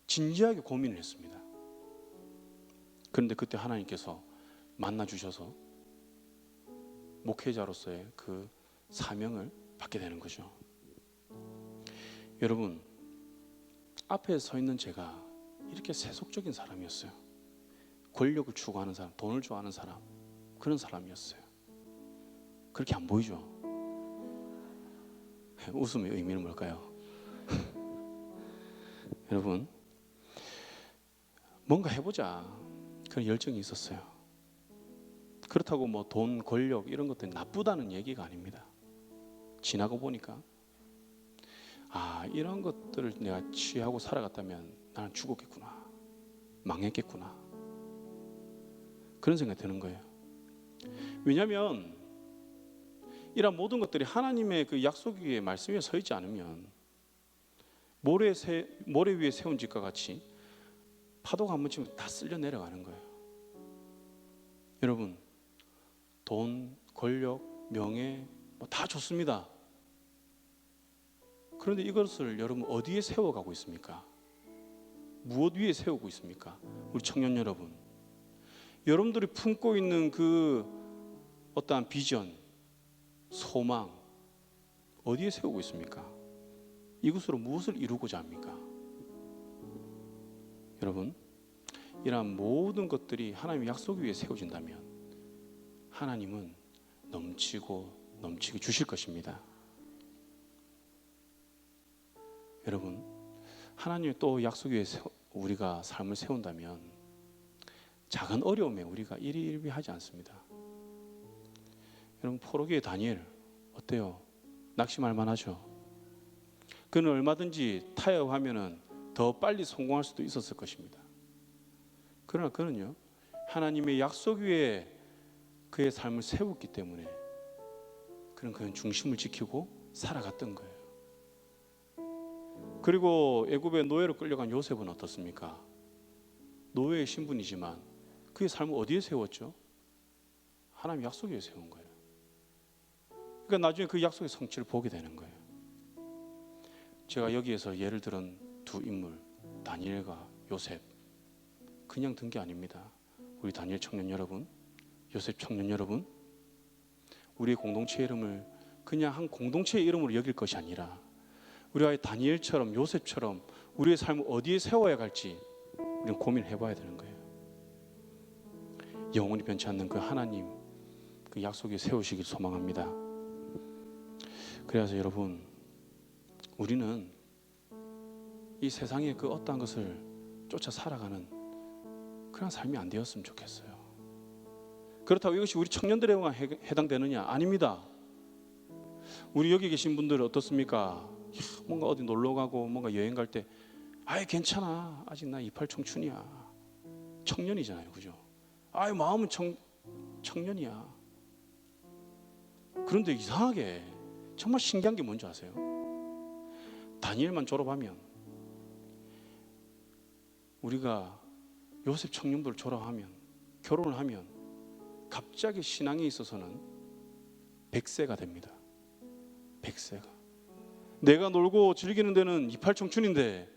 진지하게 고민을 했습니다. 그런데 그때 하나님께서 만나 주셔서 목회자로서의 그 사명을 받게 되는 거죠. 여러분, 앞에 서 있는 제가 이렇게 세속적인 사람이었어요. 권력을 추구하는 사람, 돈을 좋아하는 사람, 그런 사람이었어요. 그렇게 안 보이죠? 웃음의 의미는 뭘까요? 여러분, 뭔가 해보자 그런 열정이 있었어요. 그렇다고 뭐 돈, 권력 이런 것들이 나쁘다는 얘기가 아닙니다. 지나고 보니까 이런 것들을 내가 취하고 살아갔다면 나는 죽었겠구나, 망했겠구나, 그런 생각이 드는 거예요. 왜냐하면 이런 모든 것들이 하나님의 그 약속 위에 말씀 위에 서 있지 않으면 모래 위에 세운 집과 같이 파도가 한 번 치면 다 쓸려 내려가는 거예요. 여러분, 돈, 권력, 명예 뭐 다 좋습니다. 그런데 이것을 여러분 어디에 세워가고 있습니까? 무엇 위에 세우고 있습니까? 우리 청년 여러분, 여러분들이 품고 있는 그 어떠한 비전, 소망 어디에 세우고 있습니까? 이것으로 무엇을 이루고자 합니까? 여러분, 이러한 모든 것들이 하나님의 약속 위에 세워진다면 하나님은 넘치고 넘치게 주실 것입니다. 여러분, 하나님의 또 약속 위에 우리가 삶을 세운다면 작은 어려움에 우리가 일희일비하지 않습니다. 여러분, 포로기의 다니엘 어때요? 낙심할 만하죠? 그는 얼마든지 타협하면은 더 빨리 성공할 수도 있었을 것입니다. 그러나 그는요, 하나님의 약속 위에 그의 삶을 세웠기 때문에 그는 중심을 지키고 살아갔던 거예요. 그리고 애굽의 노예로 끌려간 요셉은 어떻습니까? 노예의 신분이지만 그의 삶을 어디에 세웠죠? 하나님 약속 위에 세운 거예요. 그러니까 나중에 그 약속의 성취를 보게 되는 거예요. 제가 여기에서 예를 들은 두 인물, 다니엘과 요셉, 그냥 든 게 아닙니다. 우리 다니엘 청년 여러분, 요셉 청년 여러분, 우리의 공동체의 이름을 그냥 한 공동체의 이름으로 여길 것이 아니라 우리가 다니엘처럼 요셉처럼 우리의 삶을 어디에 세워야 갈지 우리는 고민해 봐야 되는 거예요. 영원히 변치 않는 그 하나님, 그 약속에 세우시길 소망합니다. 그래서 여러분, 우리는 이 세상의 그 어떠한 것을 쫓아 살아가는 그런 삶이 안 되었으면 좋겠어요. 그렇다고 이것이 우리 청년들에만 해당되느냐? 아닙니다. 우리 여기 계신 분들은 어떻습니까? 뭔가 어디 놀러 가고 뭔가 여행 갈 때 괜찮아, 아직 나 28 청춘이야, 청년이잖아요, 그죠? 마음은 청년이야. 그런데 이상하게 정말 신기한 게 뭔지 아세요? 다니엘만 졸업하면, 우리가 요셉 청년들 졸업하면, 결혼을 하면 갑자기 신앙에 있어서는 100세가 됩니다. 100세가. 내가 놀고 즐기는 데는 28 청춘인데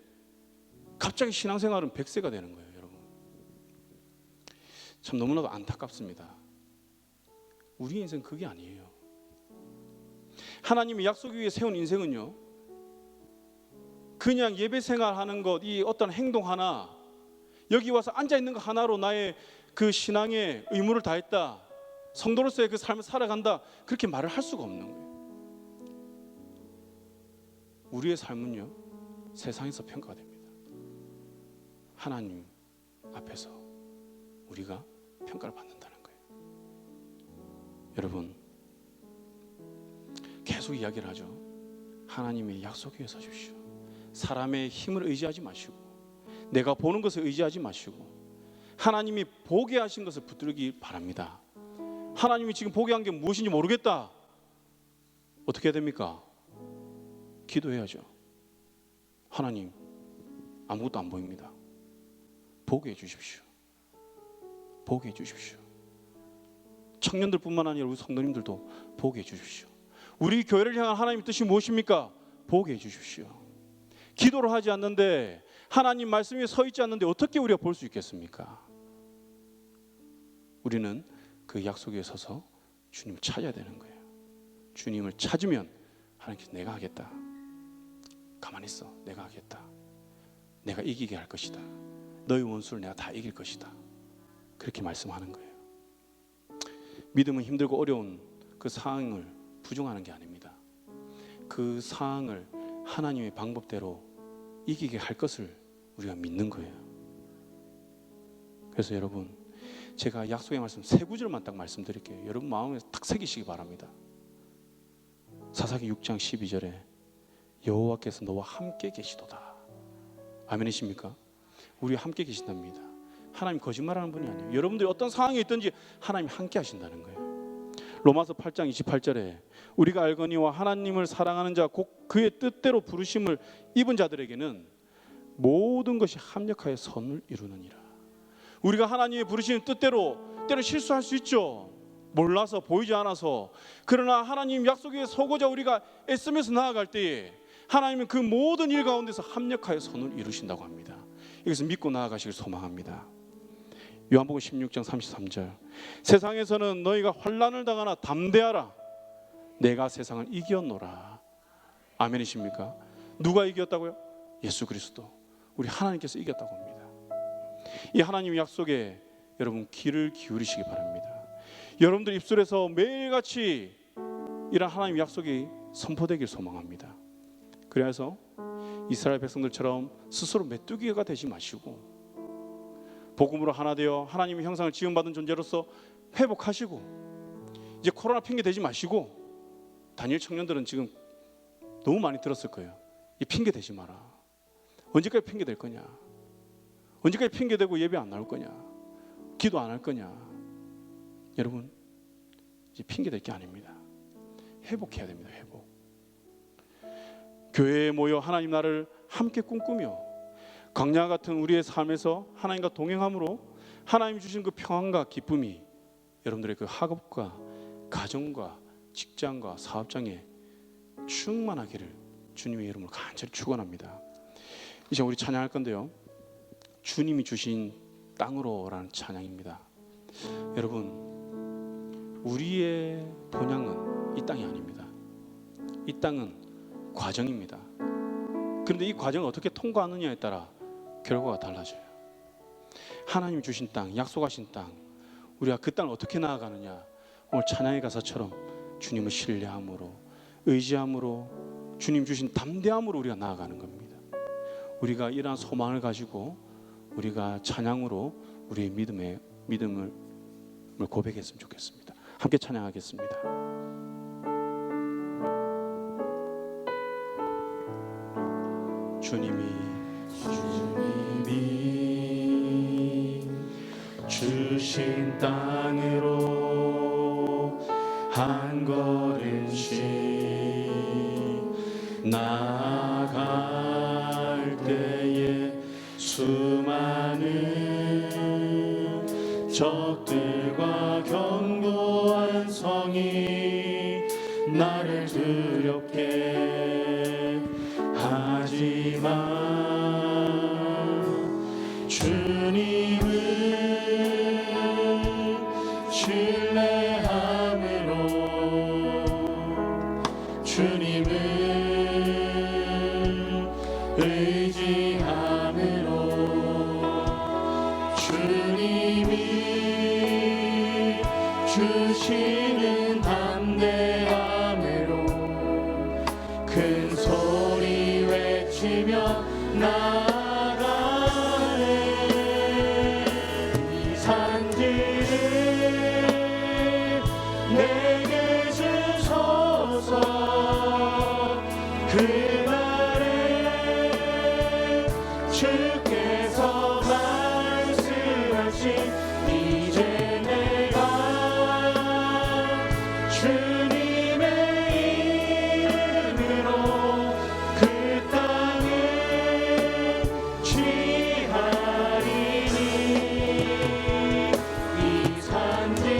갑자기 신앙생활은 100세가 되는 거예요, 여러분. 참 너무나도 안타깝습니다. 우리 인생 그게 아니에요. 하나님이 약속 위에 세운 인생은요, 그냥 예배 생활하는 것, 이 어떤 행동 하나, 여기 와서 앉아 있는 것 하나로 나의 그 신앙의 의무를 다했다, 성도로서의 그 삶을 살아간다, 그렇게 말을 할 수가 없는 거예요. 우리의 삶은요, 세상에서 평가가 됩니다. 하나님 앞에서 우리가 평가를 받는다는 거예요. 여러분, 계속 이야기를 하죠. 하나님의 약속 위에 서십시오. 사람의 힘을 의지하지 마시고, 내가 보는 것을 의지하지 마시고, 하나님이 보게 하신 것을 붙들기 바랍니다. 하나님이 지금 보게 한 게 무엇인지 모르겠다. 어떻게 해야 됩니까? 기도해야죠. 하나님, 아무것도 안 보입니다. 보게 해주십시오. 보게 해주십시오. 청년들뿐만 아니라 우리 성도님들도 보게 해주십시오. 우리 교회를 향한 하나님의 뜻이 무엇입니까? 보게 해주십시오. 기도를 하지 않는데, 하나님 말씀 위에 서 있지 않는데 어떻게 우리가 볼 수 있겠습니까? 우리는 그 약속 위에 서서 주님을 찾아야 되는 거예요. 주님을 찾으면 하나님께서 내가 하겠다, 가만히 있어, 내가 하겠다, 내가 이기게 할 것이다, 너희 원수를 내가 다 이길 것이다, 그렇게 말씀하는 거예요. 믿음은 힘들고 어려운 그 상황을 부정하는 게 아닙니다. 그 상황을 하나님의 방법대로 이기게 할 것을 우리가 믿는 거예요. 그래서 여러분, 제가 약속의 말씀 세 구절만 딱 말씀드릴게요. 여러분 마음에 딱 새기시기 바랍니다. 사사기 6장 12절에 여호와께서 너와 함께 계시도다. 아멘이십니까? 우리와 함께 계신답니다. 하나님 거짓말하는 분이 아니에요. 여러분들이 어떤 상황에 있든지 하나님이 함께 하신다는 거예요. 로마서 8장 28절에 우리가 알거니와 하나님을 사랑하는 자 곧 그의 뜻대로 부르심을 입은 자들에게는 모든 것이 합력하여 선을 이루느니라. 우리가 하나님의 부르시는 뜻대로 때로 실수할 수 있죠. 몰라서 보이지 않아서. 그러나 하나님 약속에 서고자 우리가 애쓰면서 나아갈 때에 하나님은 그 모든 일 가운데서 합력하여 선을 이루신다고 합니다. 이것을 믿고 나아가시길 소망합니다. 요한복음 16장 33절 세상에서는 너희가 환난을 당하나 담대하라 내가 세상을 이겼노라. 아멘이십니까? 누가 이겼다고요? 예수 그리스도, 우리 하나님께서 이겼다고 합니다. 이 하나님의 약속에 여러분 귀를 기울이시기 바랍니다. 여러분들 입술에서 매일같이 이런 하나님의 약속이 선포되길 소망합니다. 그래서 이스라엘 백성들처럼 스스로 메뚜기가 되지 마시고 복음으로 하나 되어 하나님의 형상을 지음받은 존재로서 회복하시고, 이제 코로나 핑계 대지 마시고, 다니엘 청년들은 지금 너무 많이 들었을 거예요. 이 핑계 대지 마라. 언제까지 핑계 댈 거냐? 언제까지 핑계 대고 예배 안 나올 거냐? 기도 안 할 거냐? 여러분, 이제 핑계 댈 게 아닙니다. 회복해야 됩니다. 회복. 교회에 모여 하나님 나라를 함께 꿈꾸며 광야 같은 우리의 삶에서 하나님과 동행함으로 하나님이 주신 그 평안과 기쁨이 여러분들의 그 학업과 가정과 직장과 사업장에 충만하기를 주님의 이름으로 간절히 축원합니다. 이제 우리 찬양할 건데요, 주님이 주신 땅으로라는 찬양입니다. 여러분, 우리의 본향은 이 땅이 아닙니다. 이 땅은 과정입니다. 그런데 이 과정을 어떻게 통과하느냐에 따라 결과가 달라져요. 하나님 주신 땅, 약속하신 땅, 우리가 그 땅을 어떻게 나아가느냐, 오늘 찬양의 가사처럼 주님을 신뢰함으로, 의지함으로, 주님 주신 담대함으로 우리가 나아가는 겁니다. 우리가 이러한 소망을 가지고 우리가 찬양으로 우리의 믿음을 고백했으면 좋겠습니다. 함께 찬양하겠습니다. 주님이 주신 땅으로 한 걸음씩 나아갈 때에 수많은 적들과 견고한 성이 나를 두렵게 하지만 주님을 신뢰함으로, 주님을 의지함으로, 주님이 주시는 담대함으로 큰 소리 외치며 나아가네. 이 산지를 내게 주소서. 그날에 주께서 말씀하신 이제 내가 주님의 이름으로 그 땅을 취하리니 이 산지를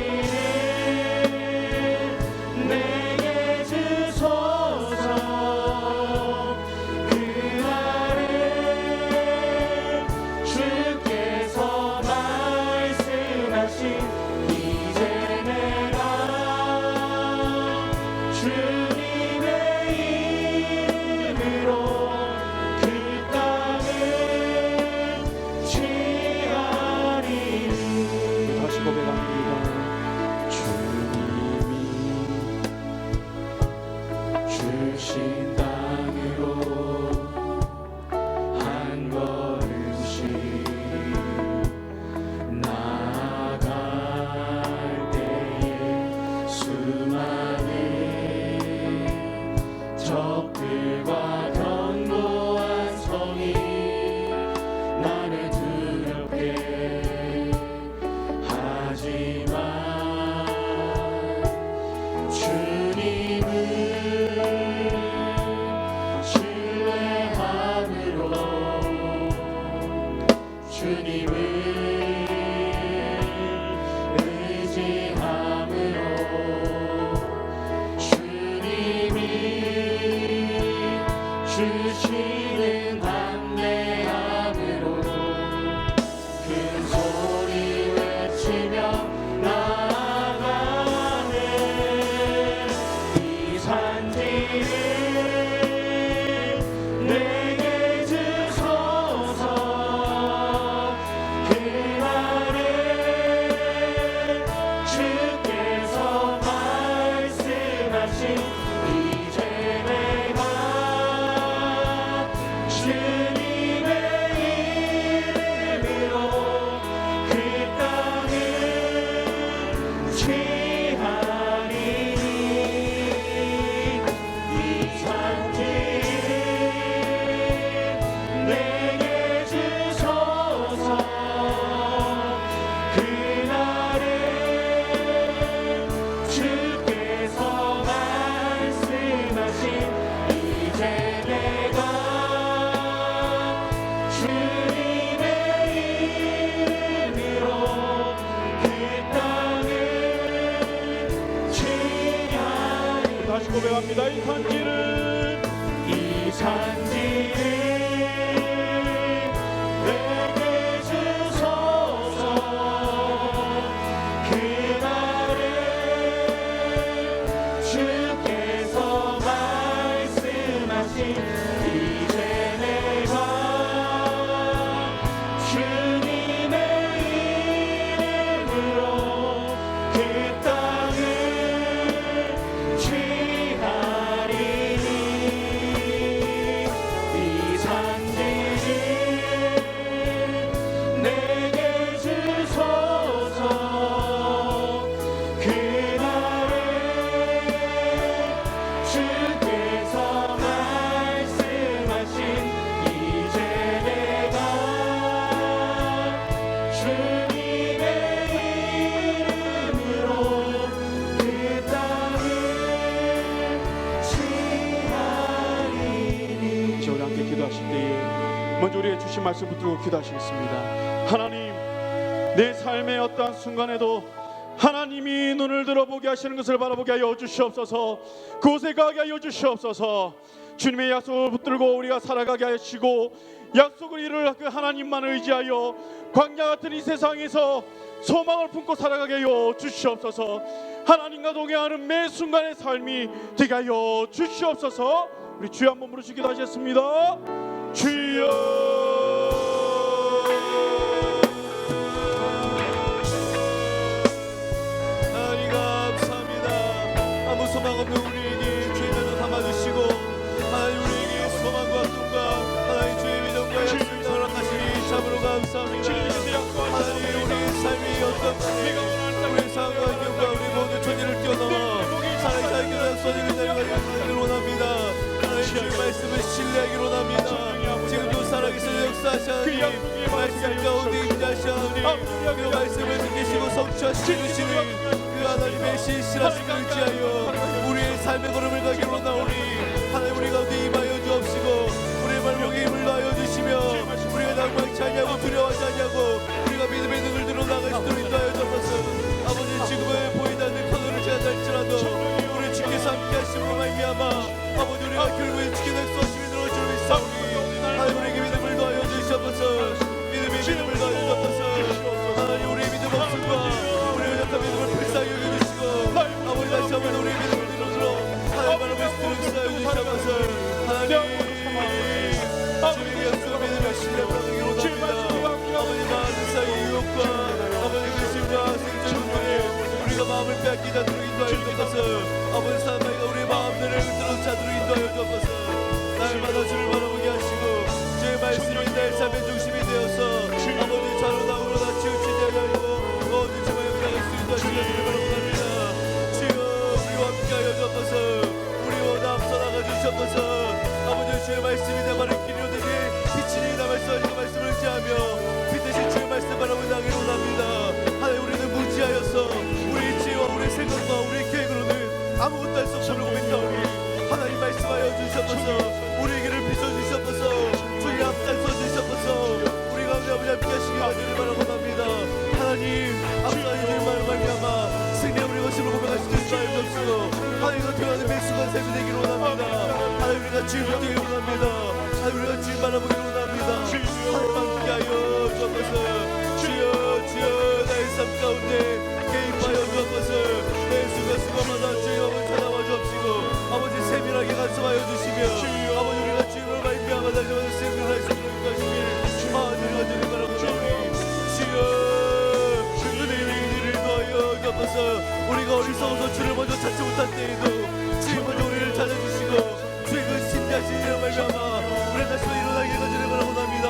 주신 땅으로 한 걸음씩 나아갈 때에 수많은 적들과 견고한 성이 나를 두렵게 하지만 주님을 신뢰함으로 주님을 의지함으로 주님이 주시는 안내함으로 큰 소리 외치며 나아가네. 이 산지를 내게 주소서. 그날에 주께서 말씀하신 이제 내가 주님의 이름으로 그 땅을 취하리니 이 산지를 내게 주소서. 그날에 주께서 말씀하신 이제 내가 주님의 이름으로 그 땅을 취하리. 다시 고백합니다. 이 산지를 내게 주소서. 그날에 주께서 말씀하신 이제 내가 주님의 이름으로 그 땅을 취하리니 이 산지를 내게 주소서. 그날에 주께서 말씀하신 이제 내가 주님의 이름으로 그 땅을 취하리니. 이제 우리 함께 기도하실 때에 먼저 우리의 주신 말씀 붙들고 기도하시겠습니다. 하나님, 내 삶의 어떠한 순간에도 하나님이 눈을 들어보게 하시는 것을 바라보게 하여 주시옵소서. 그곳에 가게 하여 주시옵소서. 주님의 약속을 붙들고 우리가 살아가게 하시고 약속을 이룰 그 하나님만을 의지하여 광야 같은 이 세상에서 소망을 품고 살아가게 하여 주시옵소서. 하나님과 동행하는 매 순간의 삶이 되게 하여 주시옵소서. 우리 주여 한번 부르시 기도하셨습니다. 주여. 하나님 감사합니다. 아무 소망 없는 우리에게 주의 눈을 감아주시고 하나님 우리에게 소망과 꿈과 하나님 주의 믿음과 약속을 허락하시니 참으로 감사합니다. 하나님 우리의 삶이 어떤지 우리의 상황과 환경과 우리 모든 존재를 뛰어넘어 하나님 자기가 약속을 내려가기를 원합니다. 하나님 주의 말씀을 신뢰하기를 원합니다. 지금도 살아계신 역사하시 하나님 말씀 가운데 임재하시 하나님 그 말씀을 지키시고 성취하시는 그 하나님의 신실하심을 의지하여 우리의 삶의 걸음을 가기로 원하오니 하나님 우리 가운데 임하여 주옵시고 우리의 발목에 힘을 더하여 주시며 우리가 낭망치 아니하고 두려워하지 아니하고 우리가 믿음의 눈을 들어 나갈 수 있도록 인도하여 주옵소서. 아버지 지금은 보이지 않는 터널을 지나갈지라도 우리 주께서 함께 하심으로 말미암아 아버지 우리가 결국에 주께 낙수하심이 들어줄 믿사오니 하나님 우리에게 믿음을 더하여 주시옵소서. 믿음을 더하여 주옵소서. 하나님 우리의 믿음 없음과 우리의 약한 믿음을 불쌍히 여겨주시고 아버지 다시 한번 우리의 믿음을 들어주러 하나님 바라보시 주시옵소서. 하나님 주님의 약속을 믿음의 신뢰를 받기로 원합니다. 아버지 많은 사이 유혹과 아버지 근심과 생존에 우리가 마음을 빼앗기지 않도록 인도하여 주옵소서. 아버지 사랑과 우리의 마음들을 흔들어 자도록 인도하여 인도하여 주옵소서. 날마다 주를 바라보게 하시고 주의 말씀이 내 삶의 중심이 되어서 아버지 좌로나우로나 치우치지 하여고 모든 죄와 영광을 수 있도록 주님을 바라봅니다. 주여 우리와 함께하여 주옵소서. 우리보다 앞서 나가 주시옵소서. 아버지 주의 말씀이 내 발을 길이로 되니 빛이 나 말씀하시고 말씀을 의지하며 빛 대신 주의 말씀 바라보며 나기를 원합니다. 하나님 우리는 무지하여서 우리의 지혜와 우리의 생각과 우리의 계획으로는 아무것도 할 수 없음을 고백하오니 하나님 말씀하여 주시옵소서. 우리의 길을 비춰주시옵소서. 주의 앞장서 주시옵소서. 우리 가운데 아버지 함께 하시기 바라기를 바라봅니다. 하나님 앞서가는 일만을 말미암아 승리의 우리 것임을 고백할 수 있는 자를 주옵시고 하나님과 태어나는 매 순간 삶이 되기를 원합니다. 하나님 우리가 주님 되기를 원합니다. 하나님 우리가 주님 바라보기를 원합니다. 하나님 함께하여 주옵소서. 주여 주여 나의 삶 가운데 개입하여 주옵소서. 매 순간 순간마다 주의 마음을 찾아와 주옵시고 아버지 세밀하게 간섭하여 주시며 아버지 우리가 주님을 말미암아 달려가는 세밀한 삶을 가시길 주님과 주님 바라보나오니 주여 주님의 일을 도하여 주옵소서. 우리가 어리석어서 주를 먼저 찾지 못한 때에도 주님 먼저 우리를 찾아주시고 주의 그 신비하신 이름 말미암아 우리 다시 일어나게 해주시길 바라봅니다.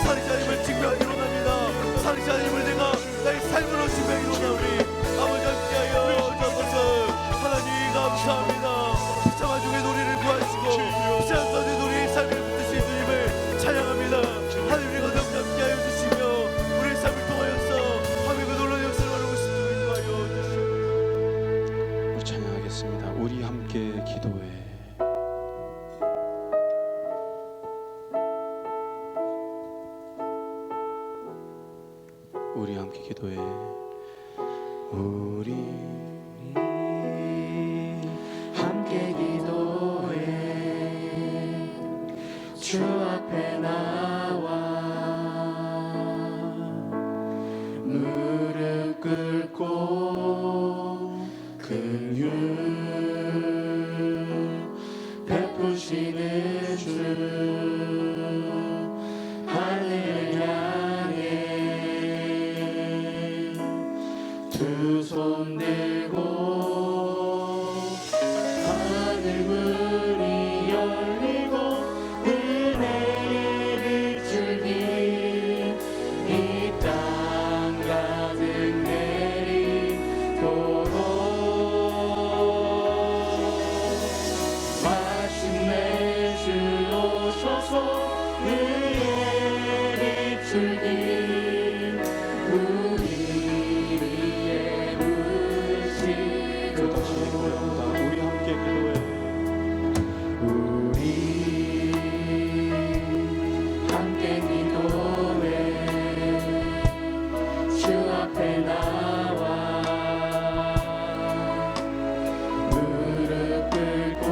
살인자님을 증명하기로 원합니다. 살인자님을 내가 나의 삶으로 증명하기로 원하오니 아버지 함께하여 주옵소서. 하나님 감사합니다. 비참한 중에 우리를 구하시고 비참한 가운데 우리의 삶을 붙드신 주님을 찬양합니다. 하나님 우리가 너무 함께하여 주시며 우리의 삶을 통하여서 하나님의 놀라운 역사를 바라보고 싶도록 인도하여 주시옵소서. 우리 찬양하겠습니다. 우리 함께 기도해. 우리 함께 기도해. 우리 함께 기도해 주 앞에 나와 무릎 꿇고 긍휼 베푸시는 주 하늘 향해 두 손 들고 하늘 문이 열리고 은혜를 줄기 이 땅 가득 내리도록 마침내 주 오셔서 은혜를 줄기 우리 우리 함께 기도해. 우리 함께 기도해 주 앞에 나와 무릎 꿇고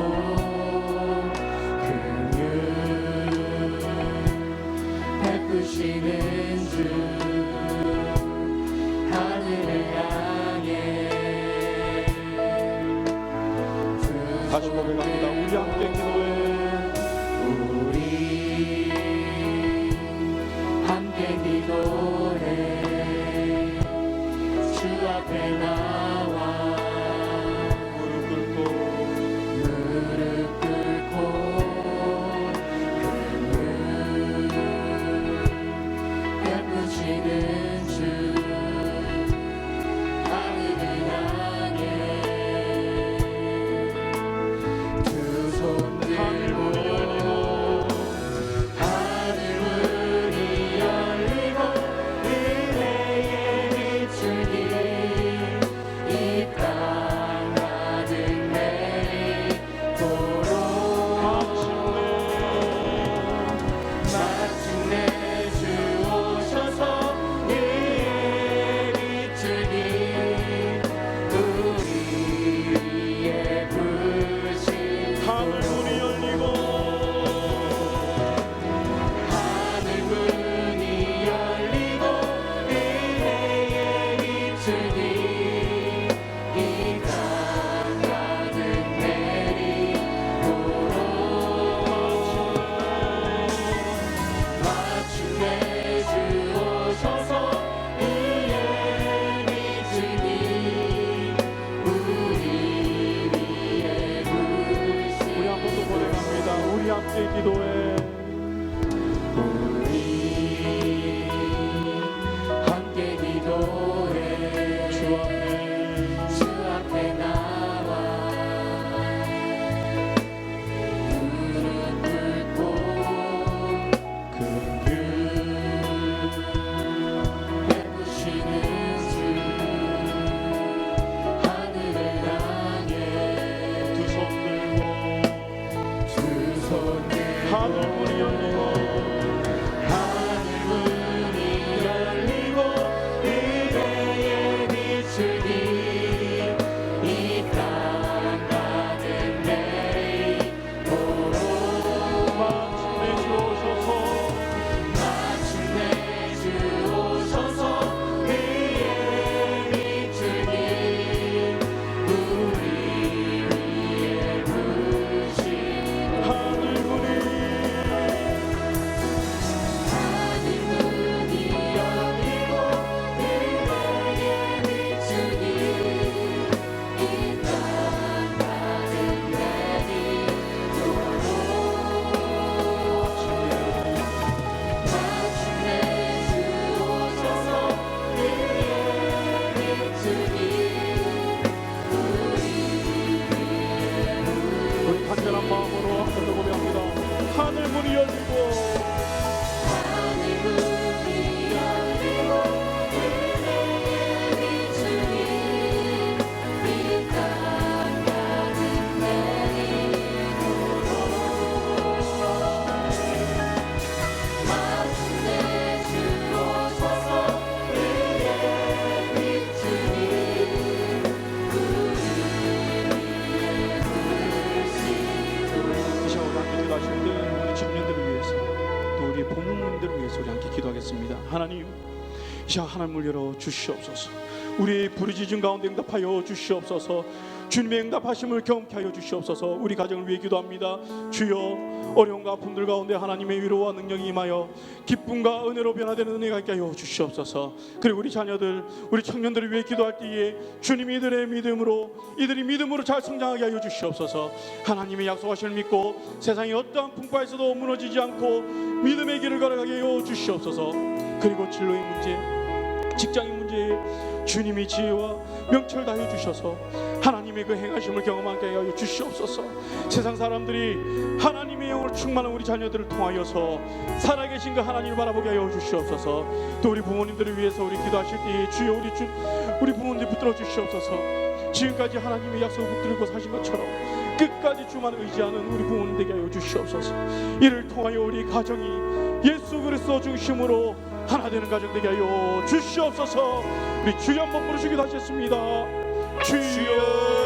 긍휼 베푸시는 주 하늘을 향해 다시 고백합니다. 우리 함께 기도해. 우리 함께 기도해 주 앞에 나와 무릎 꿇고 무릎 꿇고 긍휼 베푸시는 주 하늘을 향해 두 손 들고 하늘 문이 열리고 은혜의 빛줄기 열리고 이 시간 우리 함께 기도하실 때 우리 청년들을 위해서 또 우리 부모님들을 위해서 우리 함께 기도하겠습니다. 하나님, 이 시간 하나님을 열어 주시옵소서. 우리 부르짖은 가운데 응답하여 주시옵소서. 주님의 응답하심을 경험케 하여 주시옵소서. 우리 가정을 위해 기도합니다. 주여, 어려움과 아픔들 가운데 하나님의 위로와 능력이 임하여 기쁨과 은혜로 변화되는 은혜가 있게 하여 주시옵소서. 그리고 우리 자녀들, 우리 청년들을 위해 기도할 때에 주님이 이들이 믿음으로 잘 성장하게 하여 주시옵소서. 하나님의 약속하심을 믿고 세상의 어떠한 풍파에서도 무너지지 않고 믿음의 길을 걸어가게 하여 주시옵소서. 그리고 진로의 문제, 직장의 문제에 주님이 지혜와 명철을 다해 주셔서 하나님의 그 행하심을 경험하게 하여 주시옵소서. 세상 사람들이 하나님의 영으로 충만한 우리 자녀들을 통하여서 살아계신 그 하나님을 바라보게 하여 주시옵소서. 또 우리 부모님들을 위해서 우리 기도하실 때에 주여 우리 부모님들 붙들어 주시옵소서. 지금까지 하나님의 약속을 붙들고 사신 것처럼 끝까지 주만 의지하는 우리 부모님 되게 하여 주시옵소서. 이를 통하여 우리 가정이 예수 그리스도 중심으로 하나 되는 가정 되게 하여 주시옵소서. 우리 주여 한번 부르시기도 하셨습니다. 주여.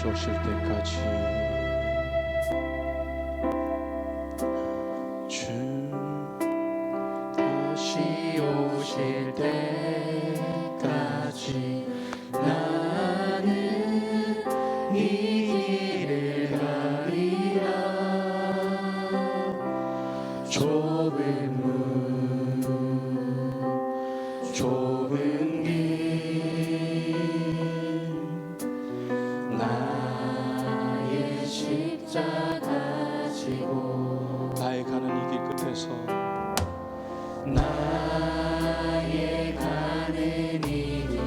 다시 오실 때까지 주 다시 오실 때까지 나는 이 길을 가리라. 좁은 문 좁은 길 나의 십자가 지고 나의 가는 이 길 끝에서 나의 가는 이 길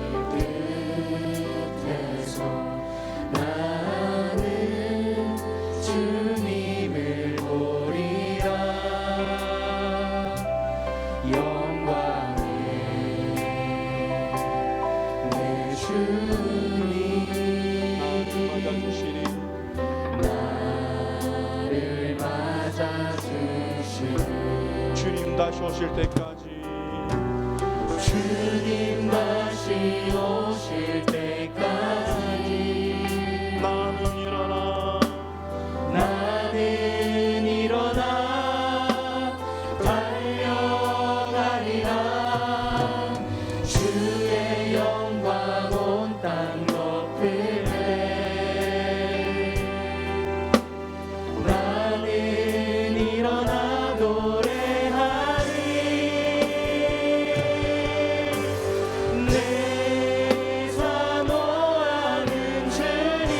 끝에서 나는 주님을 보리라. 영광의 내 주님 맞아주시리 나를 맞아주시리. 주님 다시 오실 때까지 주님 다시 오실 때까지 나는 일어나 나는 일어나 달려가리라. 주의 영광 온 땅 덮을 때 나는 일어나 노래하리. 내 사모하는 주님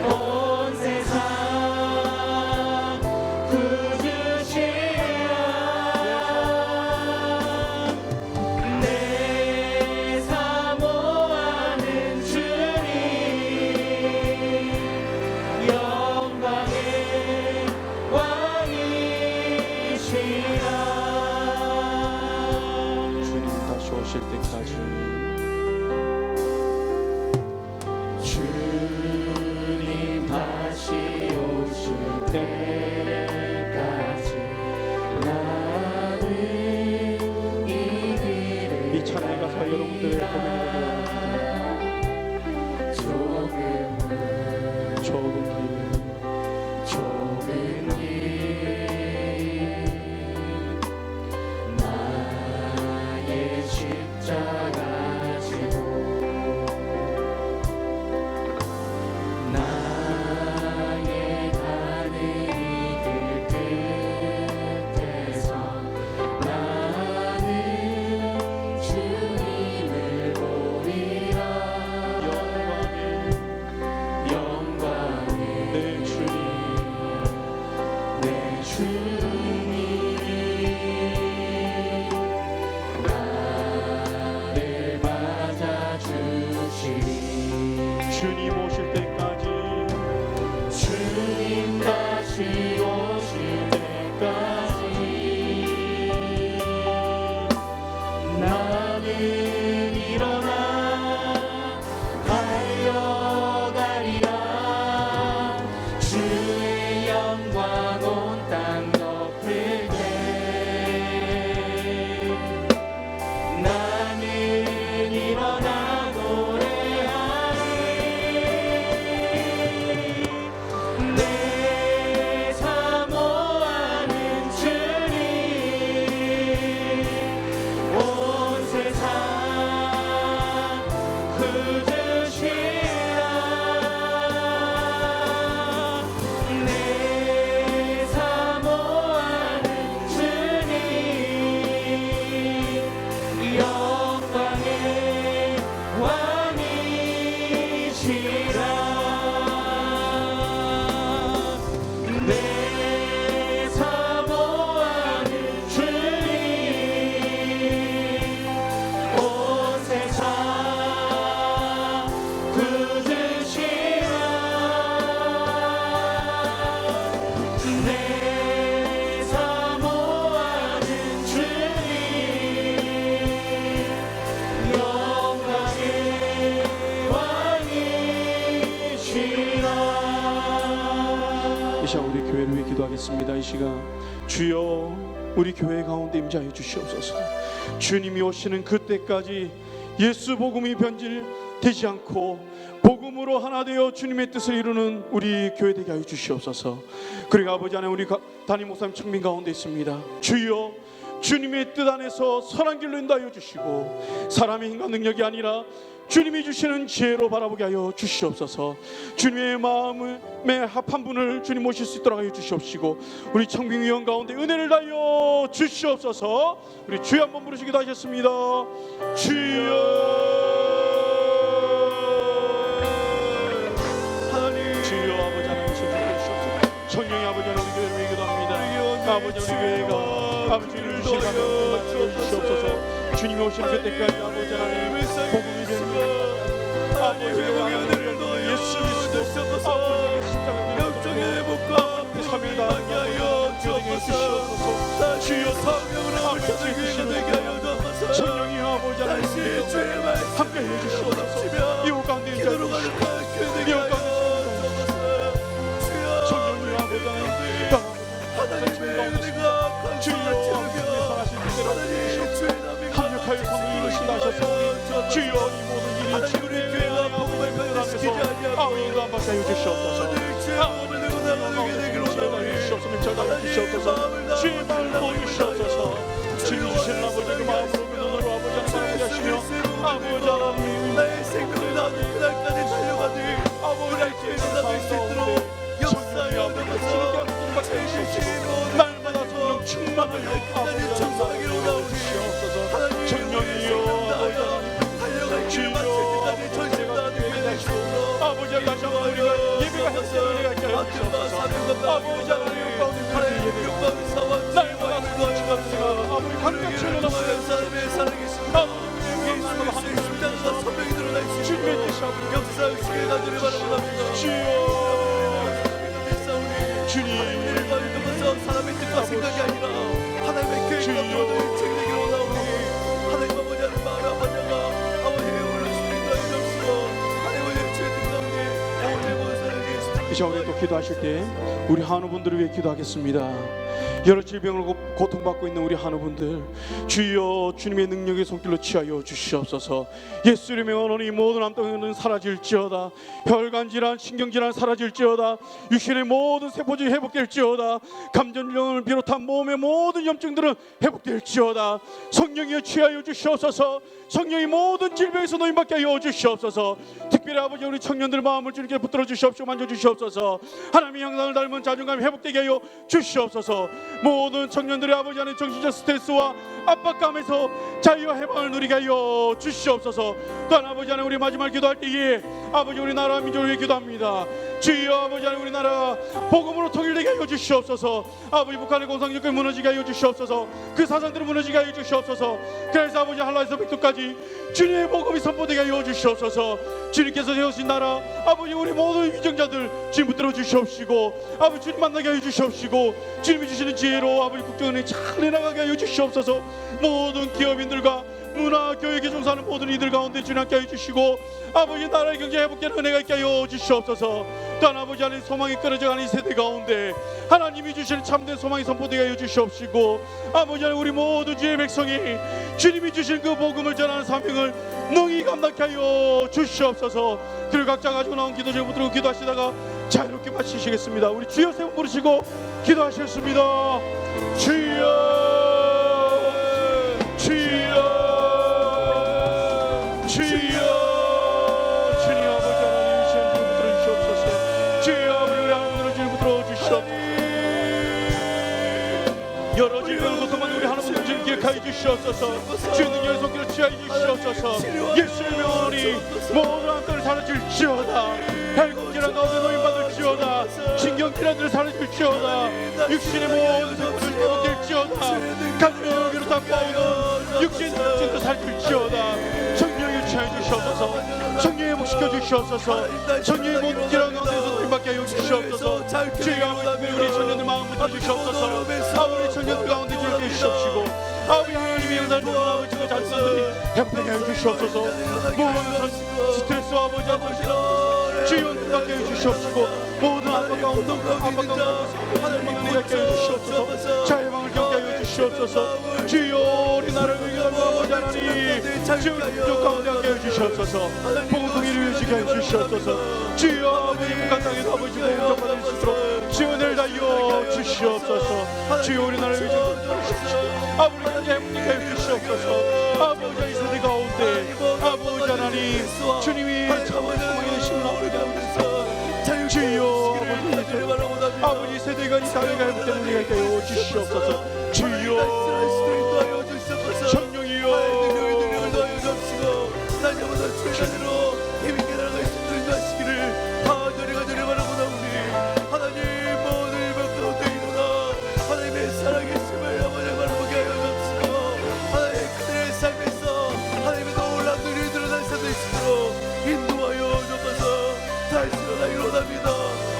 온 세상 구주시라. 내 사모하는 주님 영광의 왕이시라. 주님 다시 오실 때까지 주님 다시 오실 때까지 나는 이 길을 이 찬양이 가서 여러분들의 고민을 좁은 좁은 길 좁은 길 나의 십자가 지고 나의 가는 이 길 끝에서 나는 주님을 보리라. 영광의 내 주님 내 주님 나를 맞아주시리. 주님 오실 때까지 주님 다시 오실 때까지 나는 일어나 달려가리라. 주의 영광 온 땅 덮을 때 나는 일어나 노래하리. 내 사모하는 주님 온 세상 구주시라. 내 사모하는 주님 영광의 왕이시라. 내 사모하는 주님 온 세상 구주시라. 내 사모하는 주님 영광의 왕이시라. 이 시간 우리 교회를 위해 기도하겠습니다. 이 시간 주여 우리 교회 가운데 임재하여 주시옵소서. 주님이 오시는 그때까지 예수 복음이 변질되지 않고 복음으로 하나 되어 주님의 뜻을 이루는 우리 교회 되게 하여 주시옵소서. 그리고 아버지 하나님, 우리 담임 목사님 청빈 가운데 있습니다. 주여, 주님의 뜻 안에서 선한 길로 인도하여 주시고 사람의 힘과 능력이 아니라 주님이 주시는 지혜로 바라보게 하여 주시옵소서. 주님의 마음에 합한 분을 주님 모실 수 있도록 하여 주시옵시고 우리 청빙 위원 가운데 은혜를 다하여 주시옵소서. 우리 주여 한번 부르시기도 하셨습니다. 주여. 하나님, 주여 아버지 하나님 주시옵소서. 성령의 아버지 하나님 우리 교회를 위해 기도합니다. 아버지 우리 교회가 아버지를 주시옵소서. 주시옵소서. 주님이 오시는 그때까지 아버지 하나님 복음이 되는 아버지의 은혜를 더하여 예수 그리스도 아버지의 십자가의 영적인 회복과 삶을 다하여 주시옵소서. 주여 사명을 아버지의 귀에 되게 하여 주옵소서. 성령이 아버지 하나님 함께 해주시옵소서. 이웃 가운데 있는 이웃 가운데 성령이 아버지 하나님의 은혜가 주여 선하신 분들을 합력하여 성령이 이루신다 하셔서 주여 이 모든 일이 주님의 교회가 복음을 변화시키지 아니하고 아무도 안 받게 해주시옵소서. 아버지의 은혜가 되기를 원하오니 주옵소서. 주의 마음을 보여주시옵소서. 주님 주시는 아버지의 마음으로 눈으로 아버지 하나님 하시며 아버지 하나님 나의 생명을 다하는 그날까지 달려가니 아버지 하나님의 가운데 역사여 주옵소서. 날마다 성령 충만하여 아버지 하나님 주시옵소서. 성령이여 주여 아버지 하나님 다시 한번 우리가 예배가 했으면 우리가 있게 해주시옵소서. 아버지 하나님 날마다 수고하시옵소서. 아버지 감격치 흘러나오는 사람의 살아계신 아버지 십자가 선명히 드러나 있으시고 주님의 뜻이 아버지 역사하시게 가지를 바라옵나이다. 주여 주님 하나님을 가리켜서 사람의 뜻과 생각이 아니라 하나님의 계획과 모든 책임을 원하오니 하나님 아버지 하나님 마음의 아버지가 아버지의 올라주시는 인도하여 주시고 하나님의 주의 뜻 가운데 오늘 모든 사람에게 이 시간에 또 기도하실 때 우리 한우분들을 위해 기도하겠습니다. 여러 질병으로 고통받고 있는 우리 한우분들 주여 주님의 능력의 손길로 취하여 주시옵소서. 예수 이름의 원원이 모든 암덩이는 사라질지어다. 혈관질환 신경질환 사라질지어다. 육신의 모든 세포질이 회복될지어다. 감전염을 비롯한 몸의 모든 염증들은 회복될지어다. 성령이여 취하여 주시옵소서. 성령이 모든 질병에서 노인받게 하여 주시옵소서. 특별히 아버지 우리 청년들 마음을 주님께 붙들어 주시옵시고 만져주시옵소서. 하나님의 형상을 닮은 자존감이 회복되게 하여 주시옵소서. 모든 청년들의 아버지 하나님 정신적 스트레스와 압박감에서 자유와 해방을 누리게 하여 주시옵소서. 또한 아버지 하나님 우리 마지막 기도할 때에 아버지 우리 나라와 민족을 위해 기도합니다. 주여 아버지 하나님 우리나라 복음으로 통일되게 하여 주시옵소서. 아버지 북한의 공산주의가 무너지게 하여 주시옵소서. 그 사상들을 무너지게 하여 주시옵소서. 그래서 아버지 한라에서 백두까지 주님의 복음이 선포되게 하여 주시옵소서. 주님께서 세우신 나라 아버지 우리 모든 위정자들 주님 붙들어 주시옵시고 아버지 주님 만나게 하여 주시옵시고 주님이 주시는 지혜로 아버지 국정원에 잘 해나가게 하여 주시옵소서. 모든 기업인들과 문화 교육에 종사하는 모든 이들 가운데 주님 함께 하여 주시고 아버지 나라의 경제 회복되는 은혜가 있게 하여 주시옵소서. 또한 아버지 하나님 소망이 끊어져가는 이 세대 가운데 하나님이 주시는 참된 소망이 선포되게 하여 주시옵시고 아버지 하나님 우리 모두 주의 백성이 주님이 주신 그 복음을 전하는 사명을 능히 감당케 하여 주시옵소서. 그리고 각자 가지고 나온 기도 제목 들고 기도하시다가 자유롭게 마치시겠습니다. 우리 주여 세 번 부르시고 기도하셨습니다. 주여 주여 주여 주님 아버지 하나님 시험 좀 붙들어 주시옵소서. 주여 아버지 우리 하나님들을 주님 붙들어 주시옵소서. 여러 질병을 고통받는 우리 하나님들 주님 기억하여 주시옵소서. 주의 능력의 손길을 취하여 주시옵소서. 예수의 명언이 모든 암들을 사라질지어다. 혈관질환 가운데 노인받을지어다. 신경질환들을 사라질지어다. 육신의 모든 세포들 회복될지어다. 감염을 비롯한 모든 육신의 염증도 사라질지어다. 성령을 취하여 주시옵소서. 성령을 회복시켜 주시옵소서. 성령의 모든 질환 가운데서 노인받게 하여 주시옵소서. 주의 아버지 우리 청년들 마음 붙여 주시옵소서. 아버지 청년들 가운데 주님께 주시옵시고 아버지 하나님의 영광을 보는 아버지의 자손들이 회복되게 하여 주시옵소서. 모든 스트레스와 아버지 하나님 주여 받게 하여 주시옵시고 모든 압박 가운데 하나님의 은혜가 하여 주시옵소서. 자유방을 경게 하여 주시옵소서. 주여 우리 나라를 위하여 아버지 하나님 주여 족 가운데 함께 해주시옵소서 봉통일을 위시게 해주시옵소서 주여 아버지 북한 땅에서 아버지 공정받을 수 있도록 지원을 다하여 주시옵소서 주여 우리 나라를 위하여 주시옵소서 아버지 현재 행복하게 해주시옵소서 아버지 이 세대 가운데 아버지 하나님 주님이 참으로 소망의 되심을 아버지 하나님 주여 아버지 세대가 이 사회가 회복되는 우리가 있게 하여 주시옵소서 주여 성령이여 날마다 최선으로 힘있게 나아갈 수 있는 하시기를 간절히 바라보나오니 하나님 모든 일만 가운데 일어나 하나님의 살아계심을 아버지 바라보게 하여 주옵시고 하나님 그들의 삶에서 하나님의 놀라운 일이 드러날 수도 있으므로 인도하여 주옵소서 다시 일어나기를 원합니다.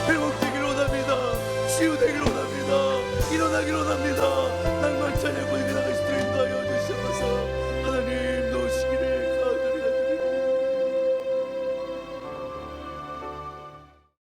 회복되기를 원합니다. 치유되기를 원합니다. 일어나기를 원합니다.